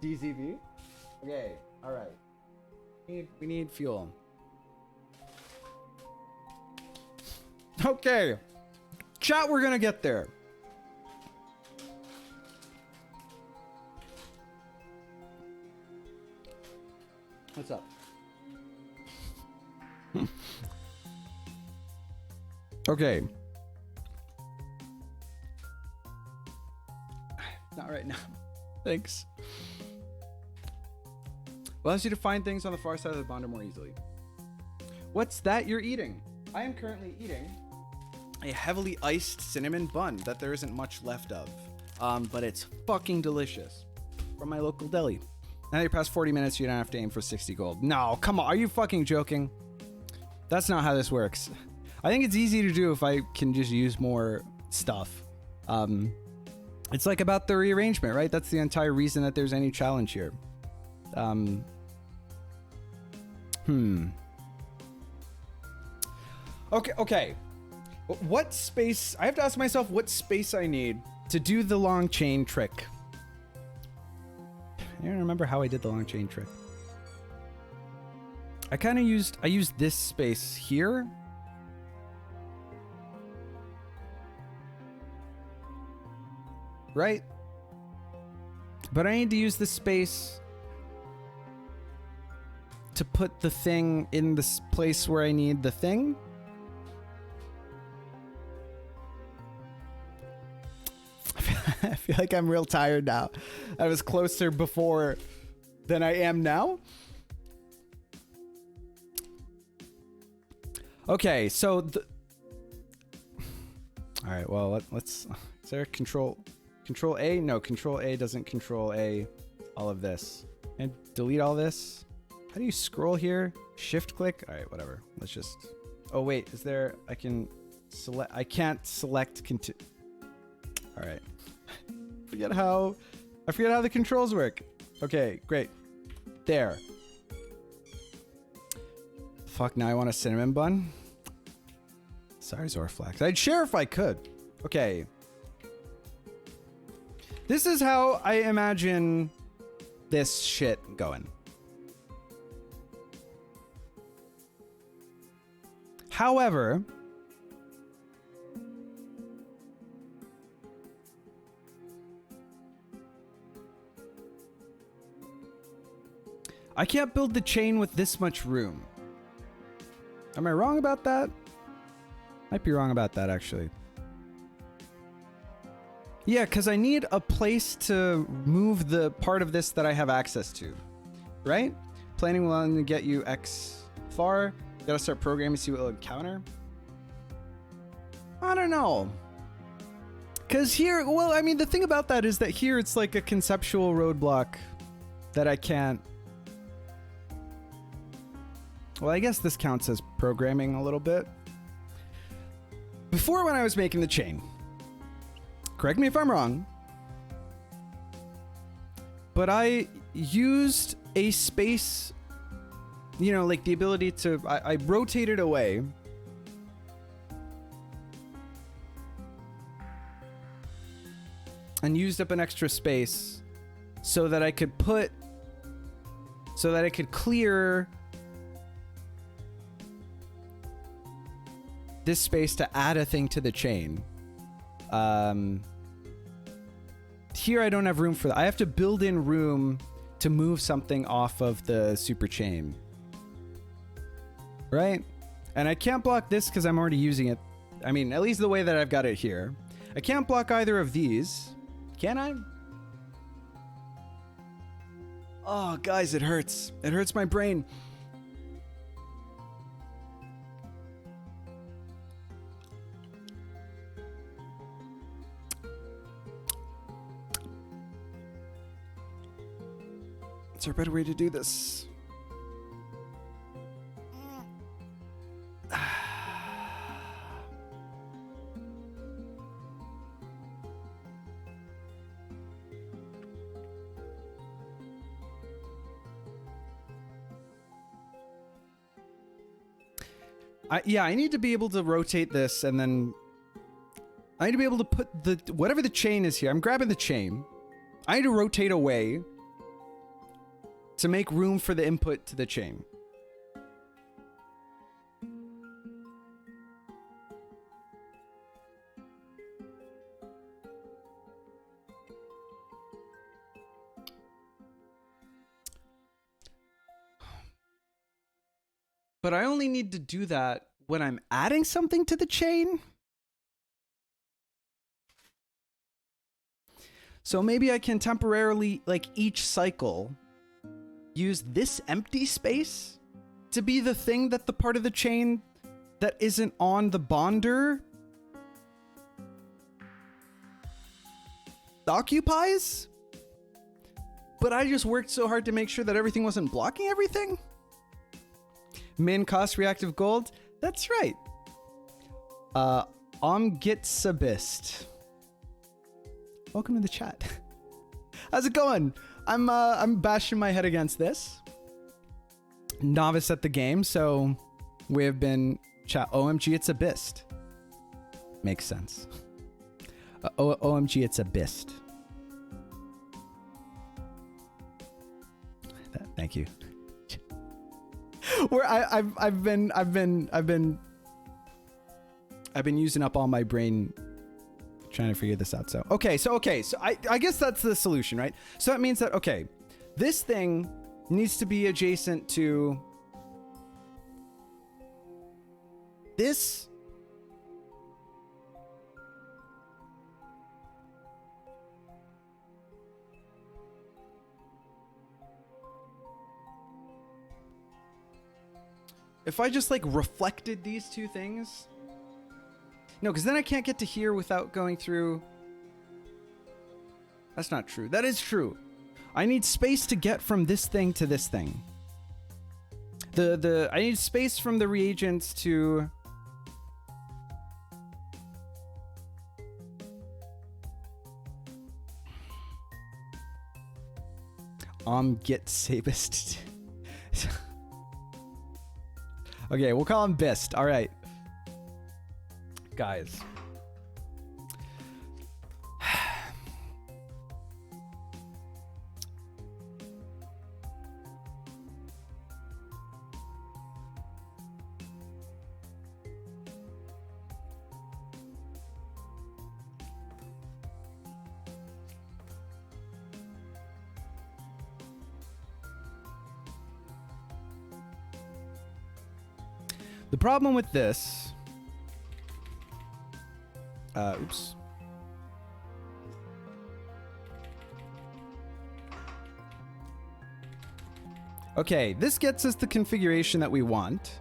DZV. Okay, all right. We need fuel. Okay. Chat, we're gonna get there. What's up? Okay. Not right now. Thanks. Allows you to find things on the far side of the bonder more easily. What's that you're eating? I am currently eating a heavily iced cinnamon bun that there isn't much left of. But it's fucking delicious. From my local deli. Now that you pass 40 minutes, you don't have to aim for 60 gold. No, come on. Are you fucking joking? That's not how this works. I think it's easy to do if I can just use more stuff. It's like about the rearrangement, right? That's the entire reason that there's any challenge here. Okay. What space... I have to ask myself what space I need to do the long chain trick. I don't remember how I did the long chain trick. I used this space here. Right? But I need to use this space to put the thing in this place where I need the thing. I feel like I'm real tired now. I was closer before than I am now. Okay, so all right, well, let's is there a control A? No, control A doesn't control A all of this. And delete all this. How do you scroll here? Shift click? All right, whatever. Let's just... Oh, wait. Is there... I can select... I can't select... All right. I forget how the controls work. Okay, great. There. Fuck, now I want a cinnamon bun. Sorry, Zorflax. I'd share if I could. Okay. This is how I imagine this shit going. However, I can't build the chain with this much room. Am I wrong about that? Might be wrong about that, actually. Yeah, because I need a place to move the part of this that I have access to. Right? Planning will only get you X far. Gotta start programming, see what it'll encounter. I don't know. Because here, well, I mean, the thing about that is that here it's like a conceptual roadblock that I can't... Well, I guess this counts as programming a little bit. Before, when I was making the chain, correct me if I'm wrong, but I used a space, you know, like the ability to, I rotated away and used up an extra space so that I could clear this space to add a thing to the chain. Here I don't have room for that. I have to build in room to move something off of the super chain. Right? And I can't block this because I'm already using it. I mean, at least the way that I've got it here. I can't block either of these. Can I? Oh, guys, it hurts. It hurts my brain. Is there a better way to do this? I need to be able to rotate this, and then I need to be able to put the whatever the chain is here. I'm grabbing the chain. I need to rotate away to make room for the input to the chain. But I only need to do that when I'm adding something to the chain. So maybe I can temporarily, like each cycle, use this empty space to be the thing that the part of the chain that isn't on the bonder occupies, but I just worked so hard to make sure that everything wasn't blocking everything. Min cost reactive gold. That's right. Omgitsabist. Welcome to the chat. How's it going? I'm bashing my head against this. Novice at the game, so we have been chat. OMG, it's a bist. Makes sense. OMG, it's a bist. Thank you. Where I've been using up all my brain trying to figure this out. So okay, so I guess that's the solution, right? So that means that okay, this thing needs to be adjacent to this. If I just like reflected these two things. No, because then I can't get to here without going through. That's not true. That is true. I need space to get from this thing to this thing. I need space from the reagents to. Get Sabist. Okay, we'll call him Bist. All right. Guys. The problem with this, oops. Okay, this gets us the configuration that we want.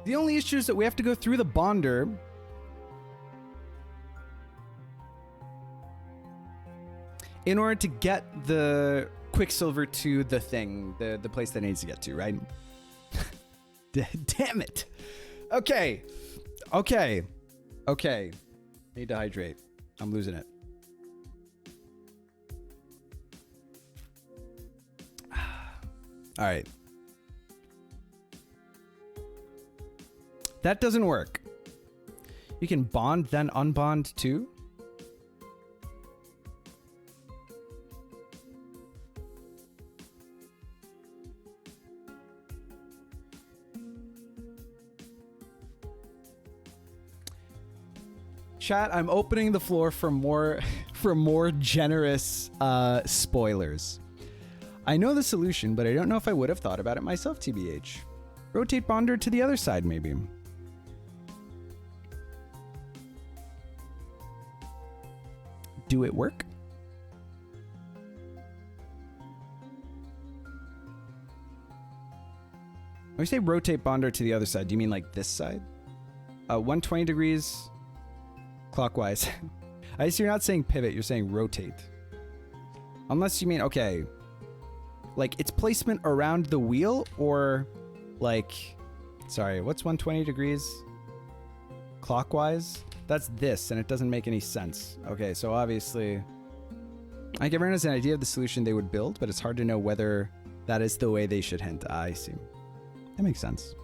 The only issue is that we have to go through the bonder. In order to get the Quicksilver to the thing, the place that it needs to get to, right? Damn it. Okay. Need to hydrate. I'm losing it. All right. That doesn't work. You can bond, then unbond too? Chat, I'm opening the floor for more generous spoilers. I know the solution, but I don't know if I would have thought about it myself, TBH. Rotate bonder to the other side, maybe. Do it work? When you say rotate bonder to the other side, do you mean like this side? 120 degrees clockwise. I guess you're not saying pivot, you're saying rotate. Unless you mean, okay, like its placement around the wheel, or like, sorry, what's 120 degrees clockwise? That's this, and it doesn't make any sense. Okay, so obviously, like everyone has an idea of the solution they would build, but it's hard to know whether that is the way they should hint. I see. That makes sense.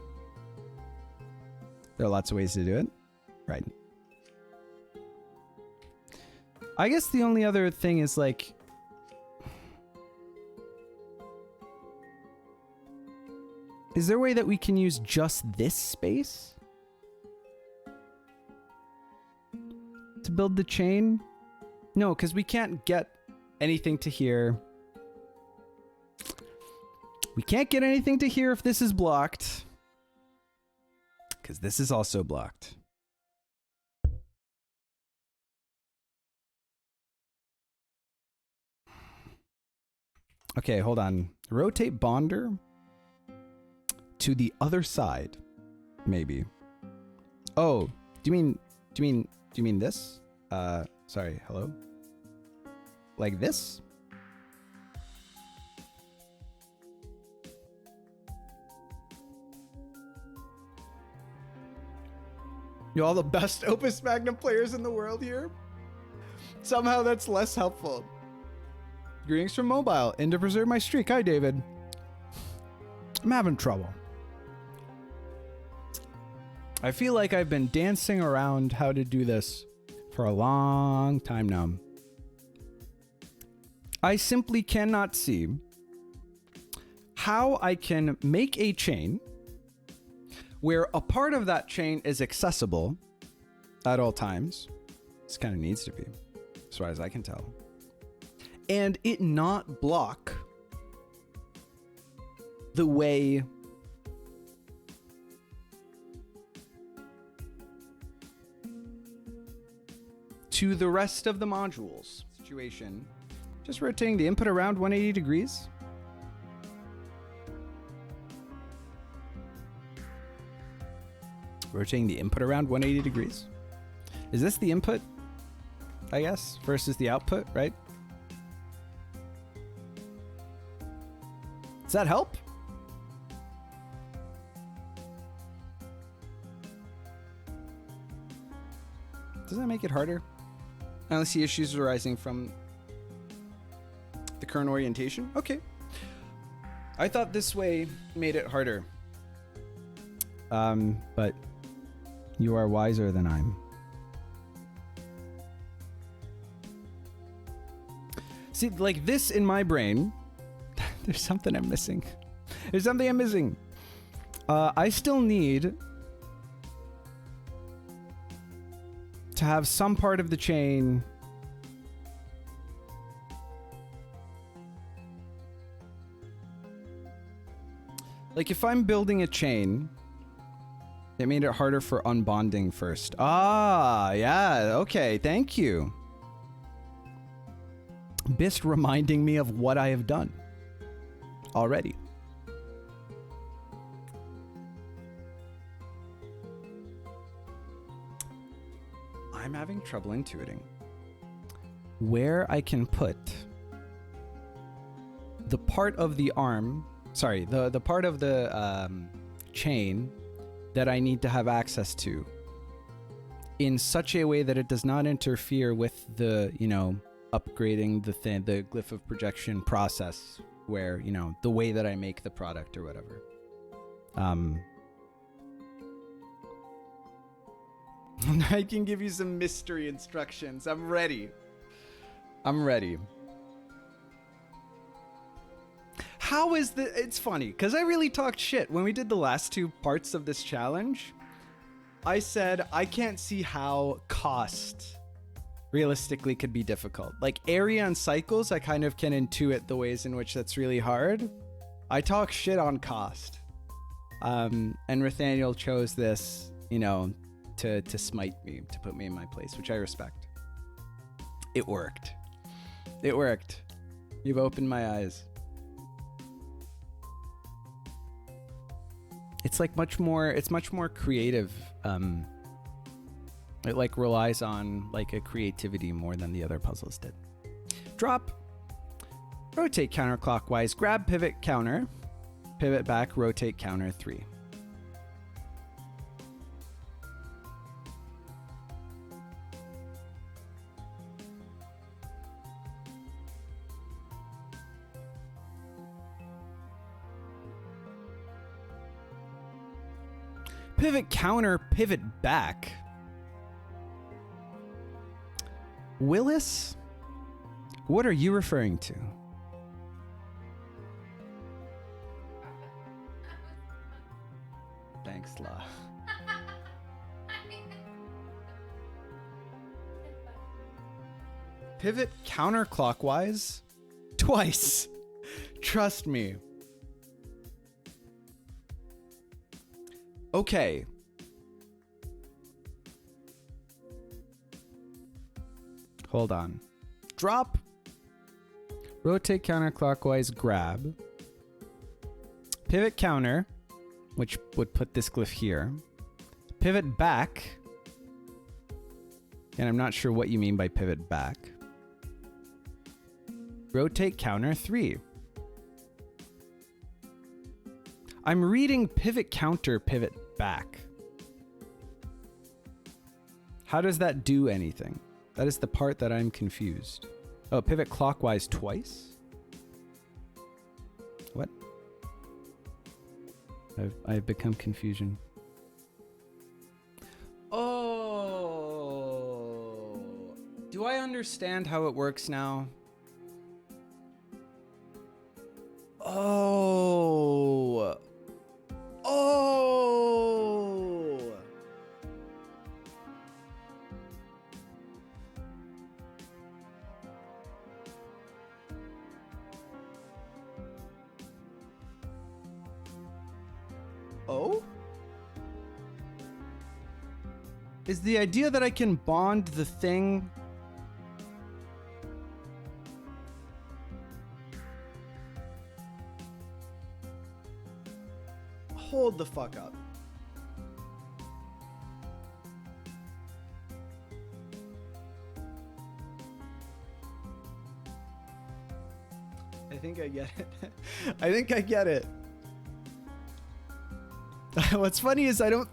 There are lots of ways to do it. Right. I guess the only other thing is like, is there a way that we can use just this space to build the chain? No, because we can't get anything to here. We can't get anything to here if this is blocked, because this is also blocked. Okay, hold on. Rotate bonder to the other side, maybe. Oh, do you mean Do you mean this? Sorry, hello? Like this? You're all the best Opus Magnum players in the world here? Somehow that's less helpful. Greetings from mobile. In to preserve my streak. Hi, David. I'm having trouble. I feel like I've been dancing around how to do this for a long time now. I simply cannot see how I can make a chain where a part of that chain is accessible at all times. This kind of needs to be, as far as I can tell. And it not block the way to the rest of the modules. Situation. Just rotating the input around 180 degrees. Rotating the input around 180 degrees. Is this the input, I guess, versus the output, right? Does that help? Does that make it harder? I only see issues arising from the current orientation. Okay. I thought this way made it harder. But you are wiser than I'm. See, like this in my brain, there's something I'm missing. There's something I'm missing. I still need to have some part of the chain like if I'm building a chain, it made it harder for unbonding first. Ah, yeah, okay, thank you. Bist reminding me of what I have done already. I'm having trouble intuiting where I can put the part of the arm, sorry, the part of the chain that I need to have access to in such a way that it does not interfere with the, you know, upgrading the glyph of projection process where, you know, the way that I make the product or whatever. I can give you some mystery instructions. I'm ready. I'm ready. How is the... It's funny, because I really talked shit. When we did the last two parts of this challenge, I said I can't see how cost realistically could be difficult. Like area and cycles, I kind of can intuit the ways in which that's really hard. I talk shit on cost. And Nathaniel chose this, you know, to smite me, to put me in my place, which I respect. It worked. It worked. You've opened my eyes. It's like much more creative. It like relies on like a creativity more than the other puzzles did. Drop. Rotate counterclockwise. Grab pivot counter. Pivot back. Rotate counter 3. Pivot counter, pivot back. Willis? What are you referring to? Thanks, La. Pivot counterclockwise? Twice. Trust me. Okay. Hold on. Drop. Rotate counterclockwise, grab. Pivot counter, which would put this glyph here. Pivot back. And I'm not sure what you mean by pivot back. Rotate counter 3. I'm reading pivot counter pivot back. How does that do anything? That is the part that I'm confused. Oh, pivot clockwise twice? What? I've become confusion. Oh. Do I understand how it works now? Oh. Oh. Oh? Is the idea that I can bond the thing? Hold the fuck up. I think I get it. I think I get it. What's funny is I don't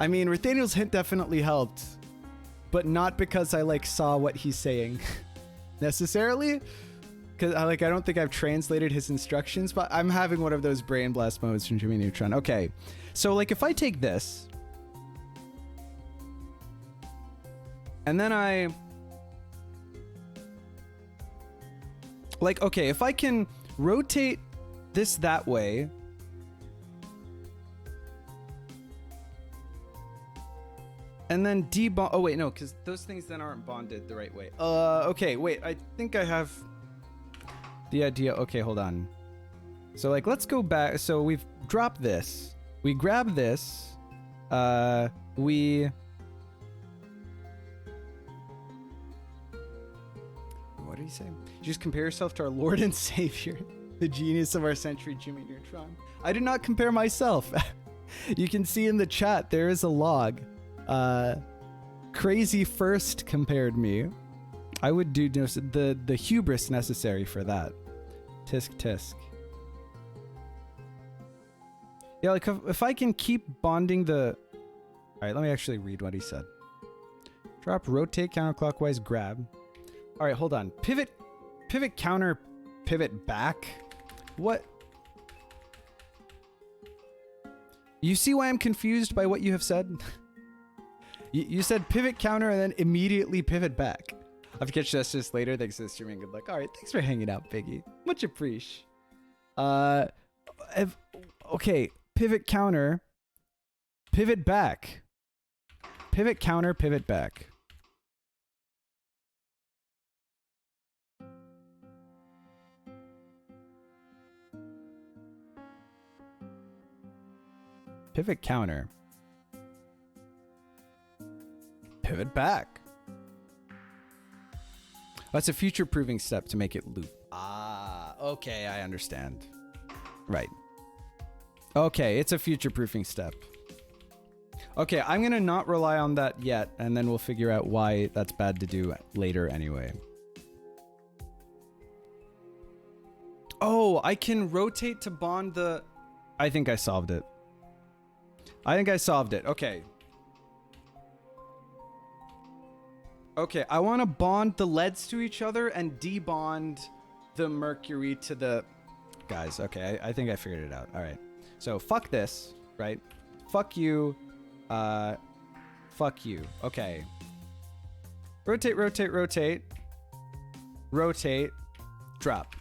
I mean, Nathaniel's hint definitely helped, but not because I saw what he's saying necessarily. Because I don't think I've translated his instructions, but I'm having one of those brain blast moments from Jimmy Neutron. Okay, so if I take this, and then okay, if I can rotate this that way, and then debond. Oh wait, no, because those things then aren't bonded the right way. Okay, wait, I think I have the idea. Okay, hold on. So let's go back. So we've dropped this. We grab this. We. What did he say? Just compare yourself to our Lord and Savior, the genius of our century, Jimmy Neutron. I do not compare myself. You can see in the chat there is a log. Crazy first compared me. I would do the hubris necessary for that. Tisk tisk. Yeah, if I can keep bonding the. All right, let me actually read what he said. Drop, rotate, counterclockwise, grab. All right, hold on. Pivot, counter, pivot back. What? You see why I'm confused by what you have said? You said pivot counter and then immediately pivot back. I'll catch this later. Thanks for streaming. Good luck. All right, thanks for hanging out, Biggie. Much appreciate. Okay, pivot counter, pivot back. Pivot counter, pivot back. Pivot counter. Pivot back. That's a future-proving step to make it loop. Ah, okay, I understand. Right. Okay, it's a future-proofing step. Okay, I'm gonna not rely on that yet, and then we'll figure out why that's bad to do later anyway. Oh, I can rotate to bond the... I think I solved it. Okay. Okay, I want to bond the leads to each other and debond the mercury to the... Guys, okay, I think I figured it out. All right. So, fuck this, right? Fuck you. Fuck you. Okay. Rotate, rotate, rotate. Rotate. Drop.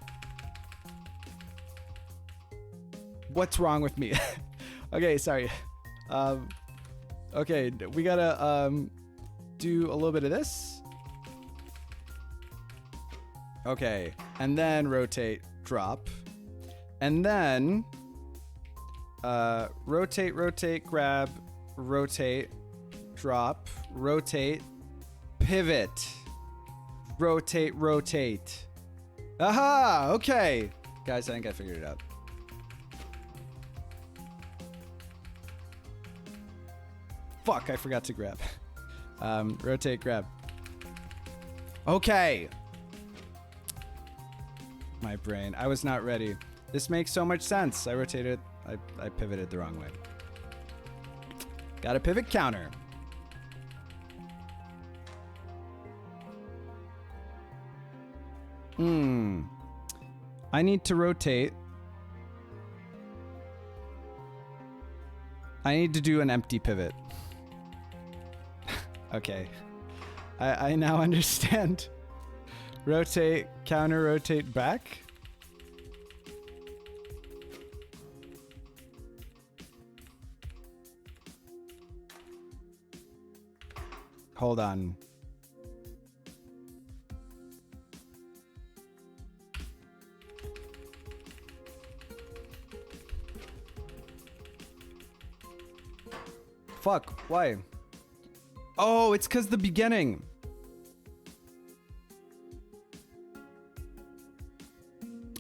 What's wrong with me? Okay, sorry. Okay, we gotta do a little bit of this. Okay, and then rotate, drop. And then rotate, rotate, grab, rotate, drop, rotate, pivot, rotate, rotate. Aha! Okay. Guys, I think I figured it out. Fuck, I forgot to grab. Rotate, grab. Okay. My brain. I was not ready. This makes so much sense. I rotated. I pivoted the wrong way. Got a pivot counter. I need to rotate. I need to do an empty pivot. Okay. I now understand. Rotate, counter, rotate, back. Hold on. Fuck, why? Oh, it's because the beginning.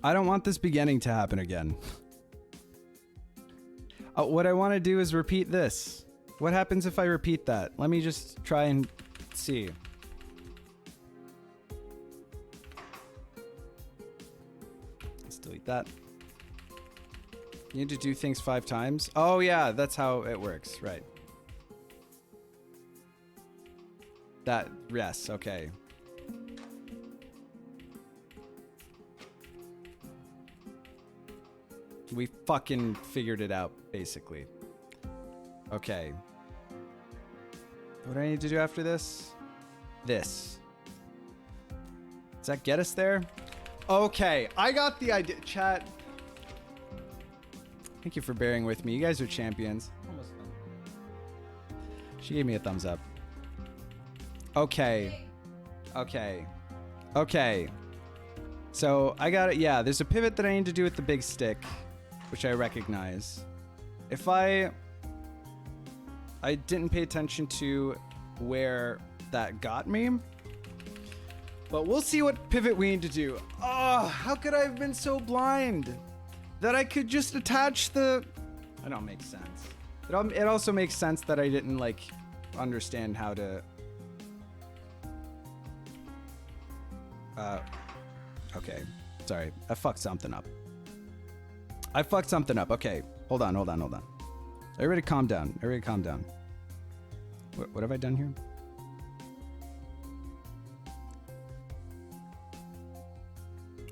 I don't want this beginning to happen again. What I want to do is repeat this. What happens if I repeat that? Let me just try and see. Let's delete that. You need to do things 5 times. Oh yeah, that's how it works, right? That, yes, okay. We fucking figured it out, basically. Okay. What do I need to do after this? This. Does that get us there? Okay, I got the idea. Chat. Thank you for bearing with me. You guys are champions. Almost done. She gave me a thumbs up. Okay. Okay. Okay. So I got it. Yeah, there's a pivot that I need to do with the big stick, which I recognize. If I didn't pay attention to where that got me, but we'll see what pivot we need to do. Oh, how could I have been so blind that I could just attach the... That don't make sense. It also makes sense that I didn't like understand how to... Okay. Sorry. I fucked something up. Okay. Hold on. Everybody calm down. What have I done here?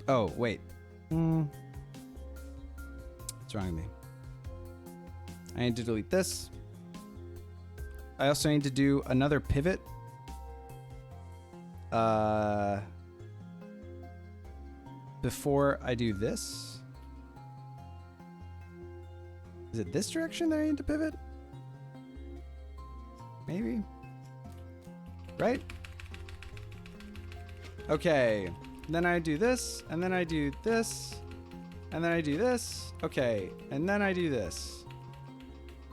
Oh, wait. What's wrong with me? I need to delete this. I also need to do another pivot. Before I do this. Is it this direction that I need to pivot? Maybe. Right? Okay. Then I do this, and then I do this, and then I do this. Okay. And then I do this.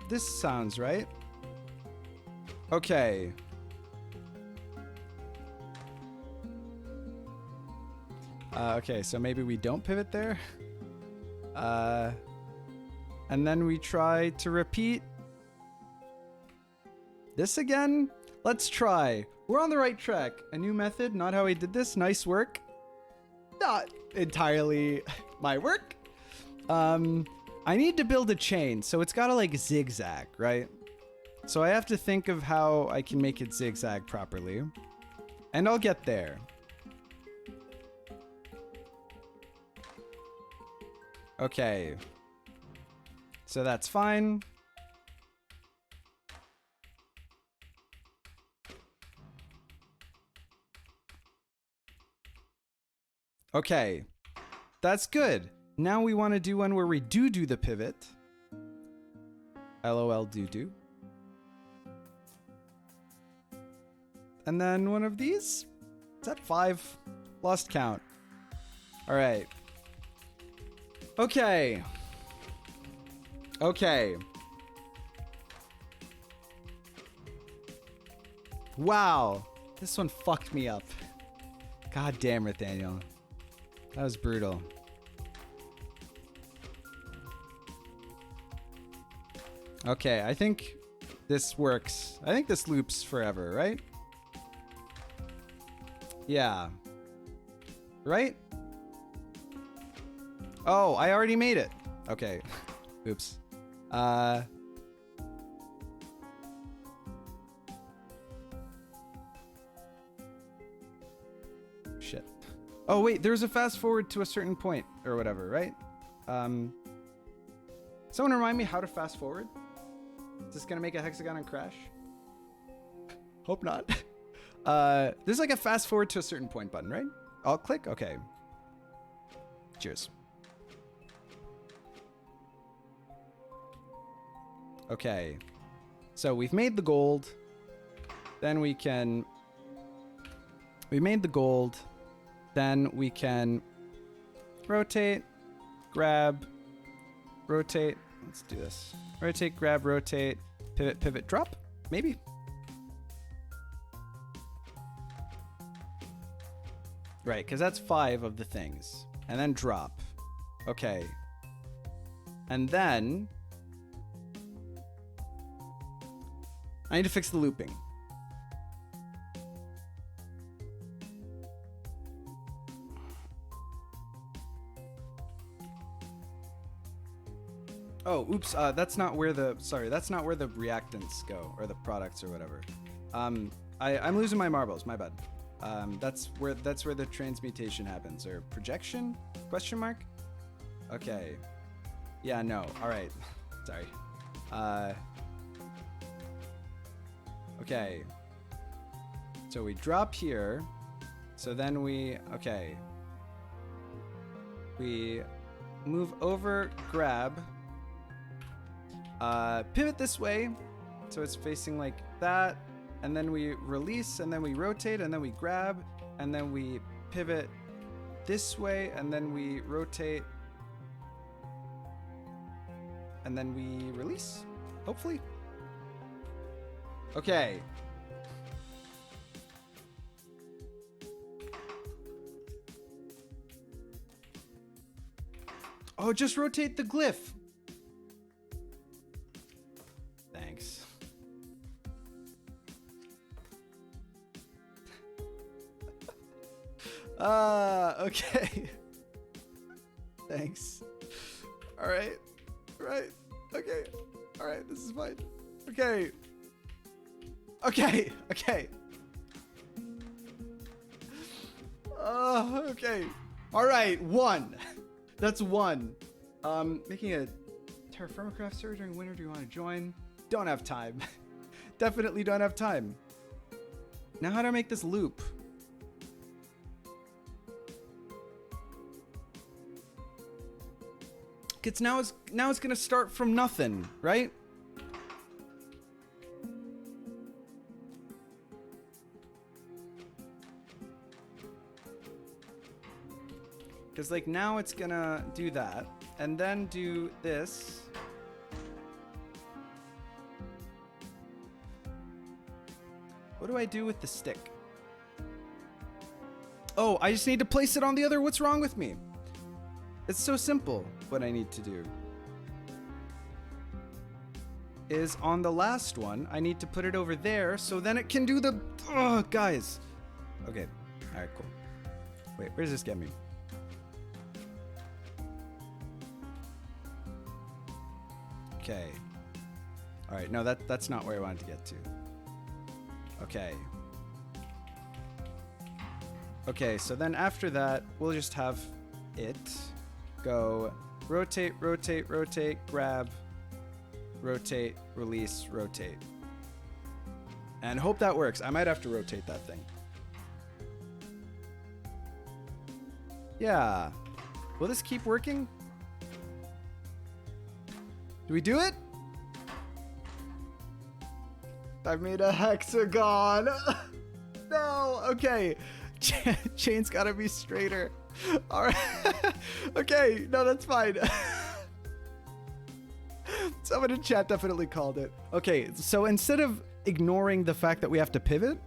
This sounds right. Okay. Okay, so maybe we don't pivot there. And then we try to repeat this again. Let's try. We're on the right track. A new method, not how I did this. Nice work. Not entirely my work. I need to build a chain, so it's gotta like zigzag, right? So I have to think of how I can make it zigzag properly. And I'll get there. Okay. So that's fine. Okay. That's good. Now we want to do one where we do the pivot. LOL do. And then one of these? Is that 5? Lost count. All right. Okay. Okay. Wow. This one fucked me up. God damn it, Daniel. That was brutal. Okay, I think this works. I think this loops forever, right? Yeah. Right? Oh, I already made it. Okay. Oops. Shit. Oh, wait, there's a fast forward to a certain point or whatever, right? Someone remind me how to fast forward? Is this gonna make a hexagon and crash? Hope not. There's like a fast forward to a certain point button, right? I'll click? Okay. Cheers. Okay. So we've made the gold. Then we can... We made the gold. Then we can rotate, grab, rotate. Let's do this. Rotate, grab, rotate, pivot, pivot, drop. Maybe. Right, because that's 5 of the things. And then drop. Okay. And then I need to fix the looping. Oh, oops. That's not where the reactants go, or the products or whatever. I'm losing my marbles. My bad. That's where the transmutation happens, or projection? Question mark? Okay. Yeah. No. All right. Sorry. Okay. So we drop here. So then we move over, grab. Pivot this way, so it's facing like that, and then we release, and then we rotate, and then we grab, and then we pivot this way, and then we rotate, and then we release, hopefully. Okay. Oh, just rotate the glyph. Thanks. Okay. Thanks. All right. Right. Okay. All right. This is fine. Okay. Okay. Okay. Okay. All right. 1. That's 1. Making a Terra Firmacraft server during winter. Do you want to join? Don't have time. Definitely don't have time. Now how do I make this loop? Because now it's gonna start from nothing, right? Because like now it's gonna do that and then do this. What do I do with the stick? Oh, I just need to place it on the other. What's wrong with me? It's so simple. What I need to do is on the last one, I need to put it over there so then it can do the... Oh, guys. Okay. All right, cool. Wait, where does this get me? Okay. All right, no, that's not where I wanted to get to. Okay. Okay, so then after that, we'll just have it go rotate, rotate, rotate, grab, rotate, release, rotate. And hope that works. I might have to rotate that thing. Yeah. Will this keep working? Do we do it? I've made a hexagon. No, okay. Chain's gotta be straighter. All right. Okay, no, that's fine. Someone in chat definitely called it. Okay, so instead of ignoring the fact that we have to pivot,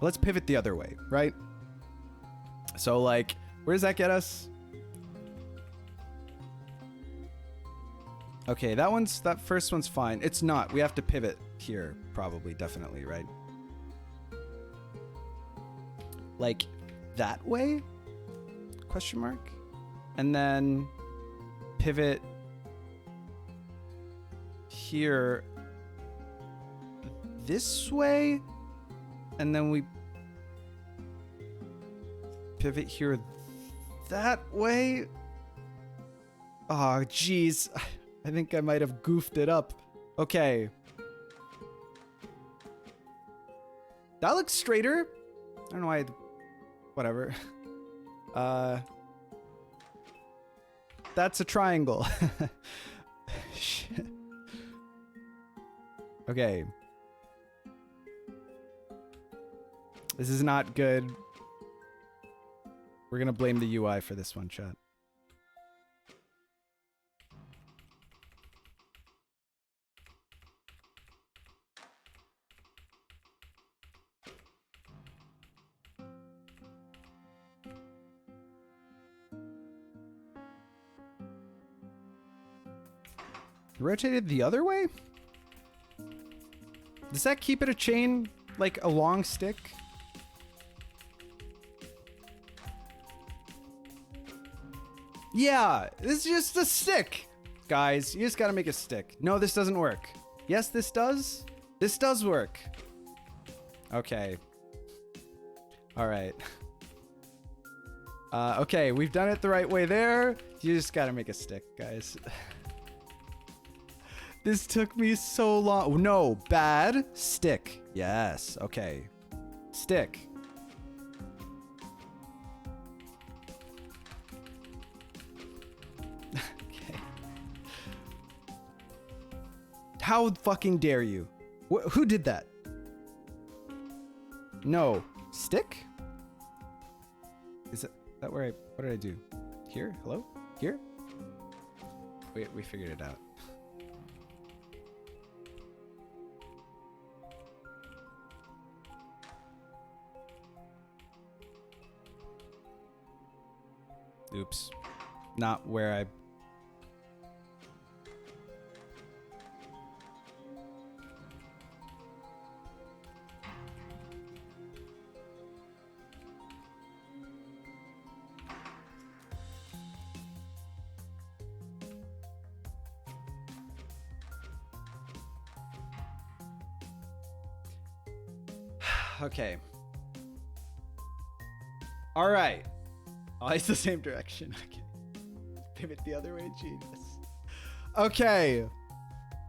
let's pivot the other way, right? So like, where does that get us? Okay, that first one's fine. It's not. We have to pivot here, probably, definitely, right? Like, that way? Question mark. And then pivot here this way. And then we pivot here that way. Oh, geez. I think I might have goofed it up. Okay. That looks straighter. I don't know why. Whatever. That's a triangle. Shit. Okay. This is not good. We're gonna blame the UI for this one, chat. Rotated the other way? Does that keep it a chain, like a long stick? Yeah, this is just a stick. Guys, you just gotta make a stick. No, this doesn't work. Yes, this does. This does work. Okay. All right. Okay, we've done it the right way there. You just gotta make a stick, guys. This took me so long. No, bad. Stick. Yes. Okay. Stick. Okay. How fucking dare you? Who did that? No. Stick? Is that where what did I do? Here? Hello? Here? Wait, we figured it out. Oops. Not where I... Okay. All right. Oh, it's the same direction. Okay. Pivot the other way. Genius. Okay.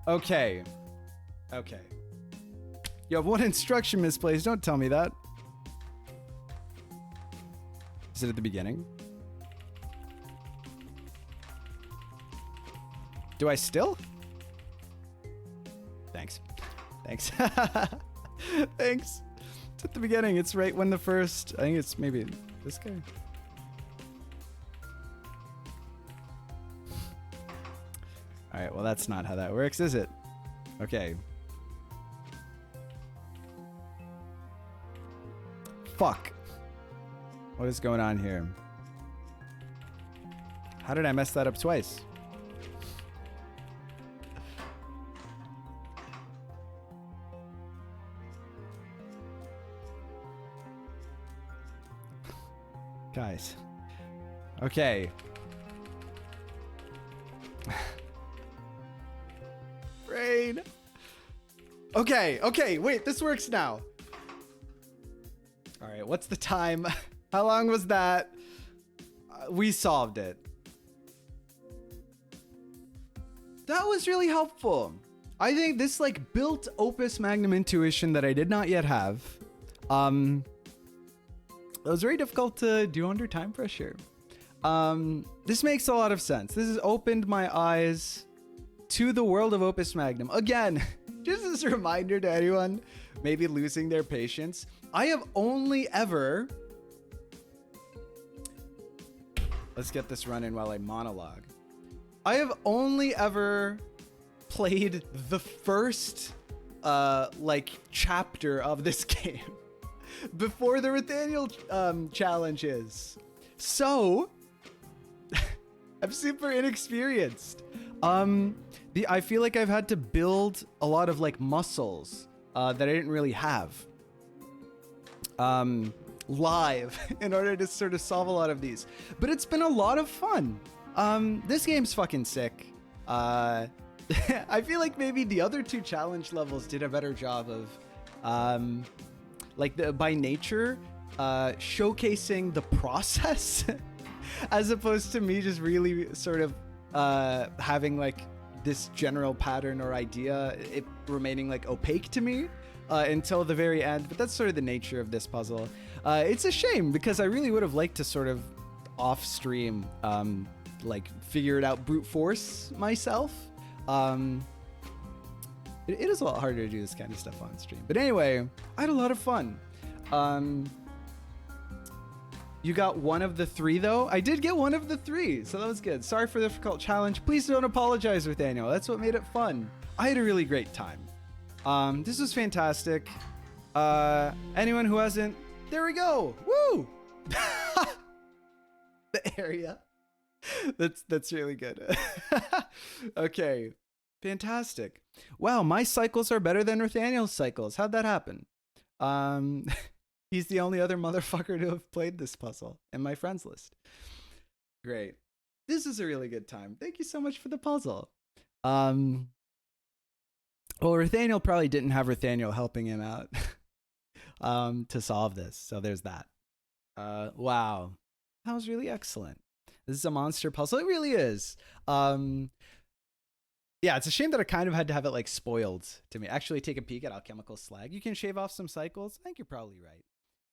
Okay. Okay. You have one instruction misplaced. Don't tell me that. Is it at the beginning? Do I still? Thanks. Thanks. Thanks. It's at the beginning. It's right when the first... I think it's maybe this guy. All right, well, that's not how that works, is it? Okay. Fuck. What is going on here? How did I mess that up twice? Guys. Okay. Brain. Okay, okay, wait, this works now. All right, what's the time? How long was that? We solved it. That was really helpful. I think this like built Opus Magnum intuition that I did not yet have. It was very difficult to do under time pressure. This makes a lot of sense. This has opened my eyes to the world of Opus Magnum. Again, just as a reminder to anyone maybe losing their patience, I have only ever... Let's get this running while I monologue. I have only ever played the first like chapter of this game before the Nathaniel challenges. So I'm super inexperienced. I feel like I've had to build a lot of like muscles that I didn't really have. live in order to sort of solve a lot of these. But it's been a lot of fun. This game's fucking sick. I feel like maybe the other two challenge levels did a better job of, like by nature, showcasing the process as opposed to me just really sort of having like this general pattern or idea, it remaining like opaque to me until the very end. But that's sort of the nature of this puzzle. It's a shame because I really would have liked to sort of off stream like figure it out brute force myself. It is a lot harder to do this kind of stuff on stream. But anyway, I had a lot of fun. You got one of the three, though? I did get one of the three, so that was good. Sorry for the difficult challenge. Please don't apologize, Nathaniel. That's what made it fun. I had a really great time. This was fantastic. Anyone who hasn't... There we go! Woo! The area. That's really good. Okay. Fantastic. Wow, my cycles are better than Nathaniel's cycles. How'd that happen? He's the only other motherfucker to have played this puzzle in my friends list. Great. This is a really good time. Thank you so much for the puzzle. Well, Nathaniel probably didn't have Nathaniel helping him out to solve this. So there's that. Wow. That was really excellent. This is a monster puzzle. It really is. Yeah, it's a shame that I kind of had to have it like spoiled to me. Actually, take a peek at Alchemical Slag. You can shave off some cycles. I think you're probably right.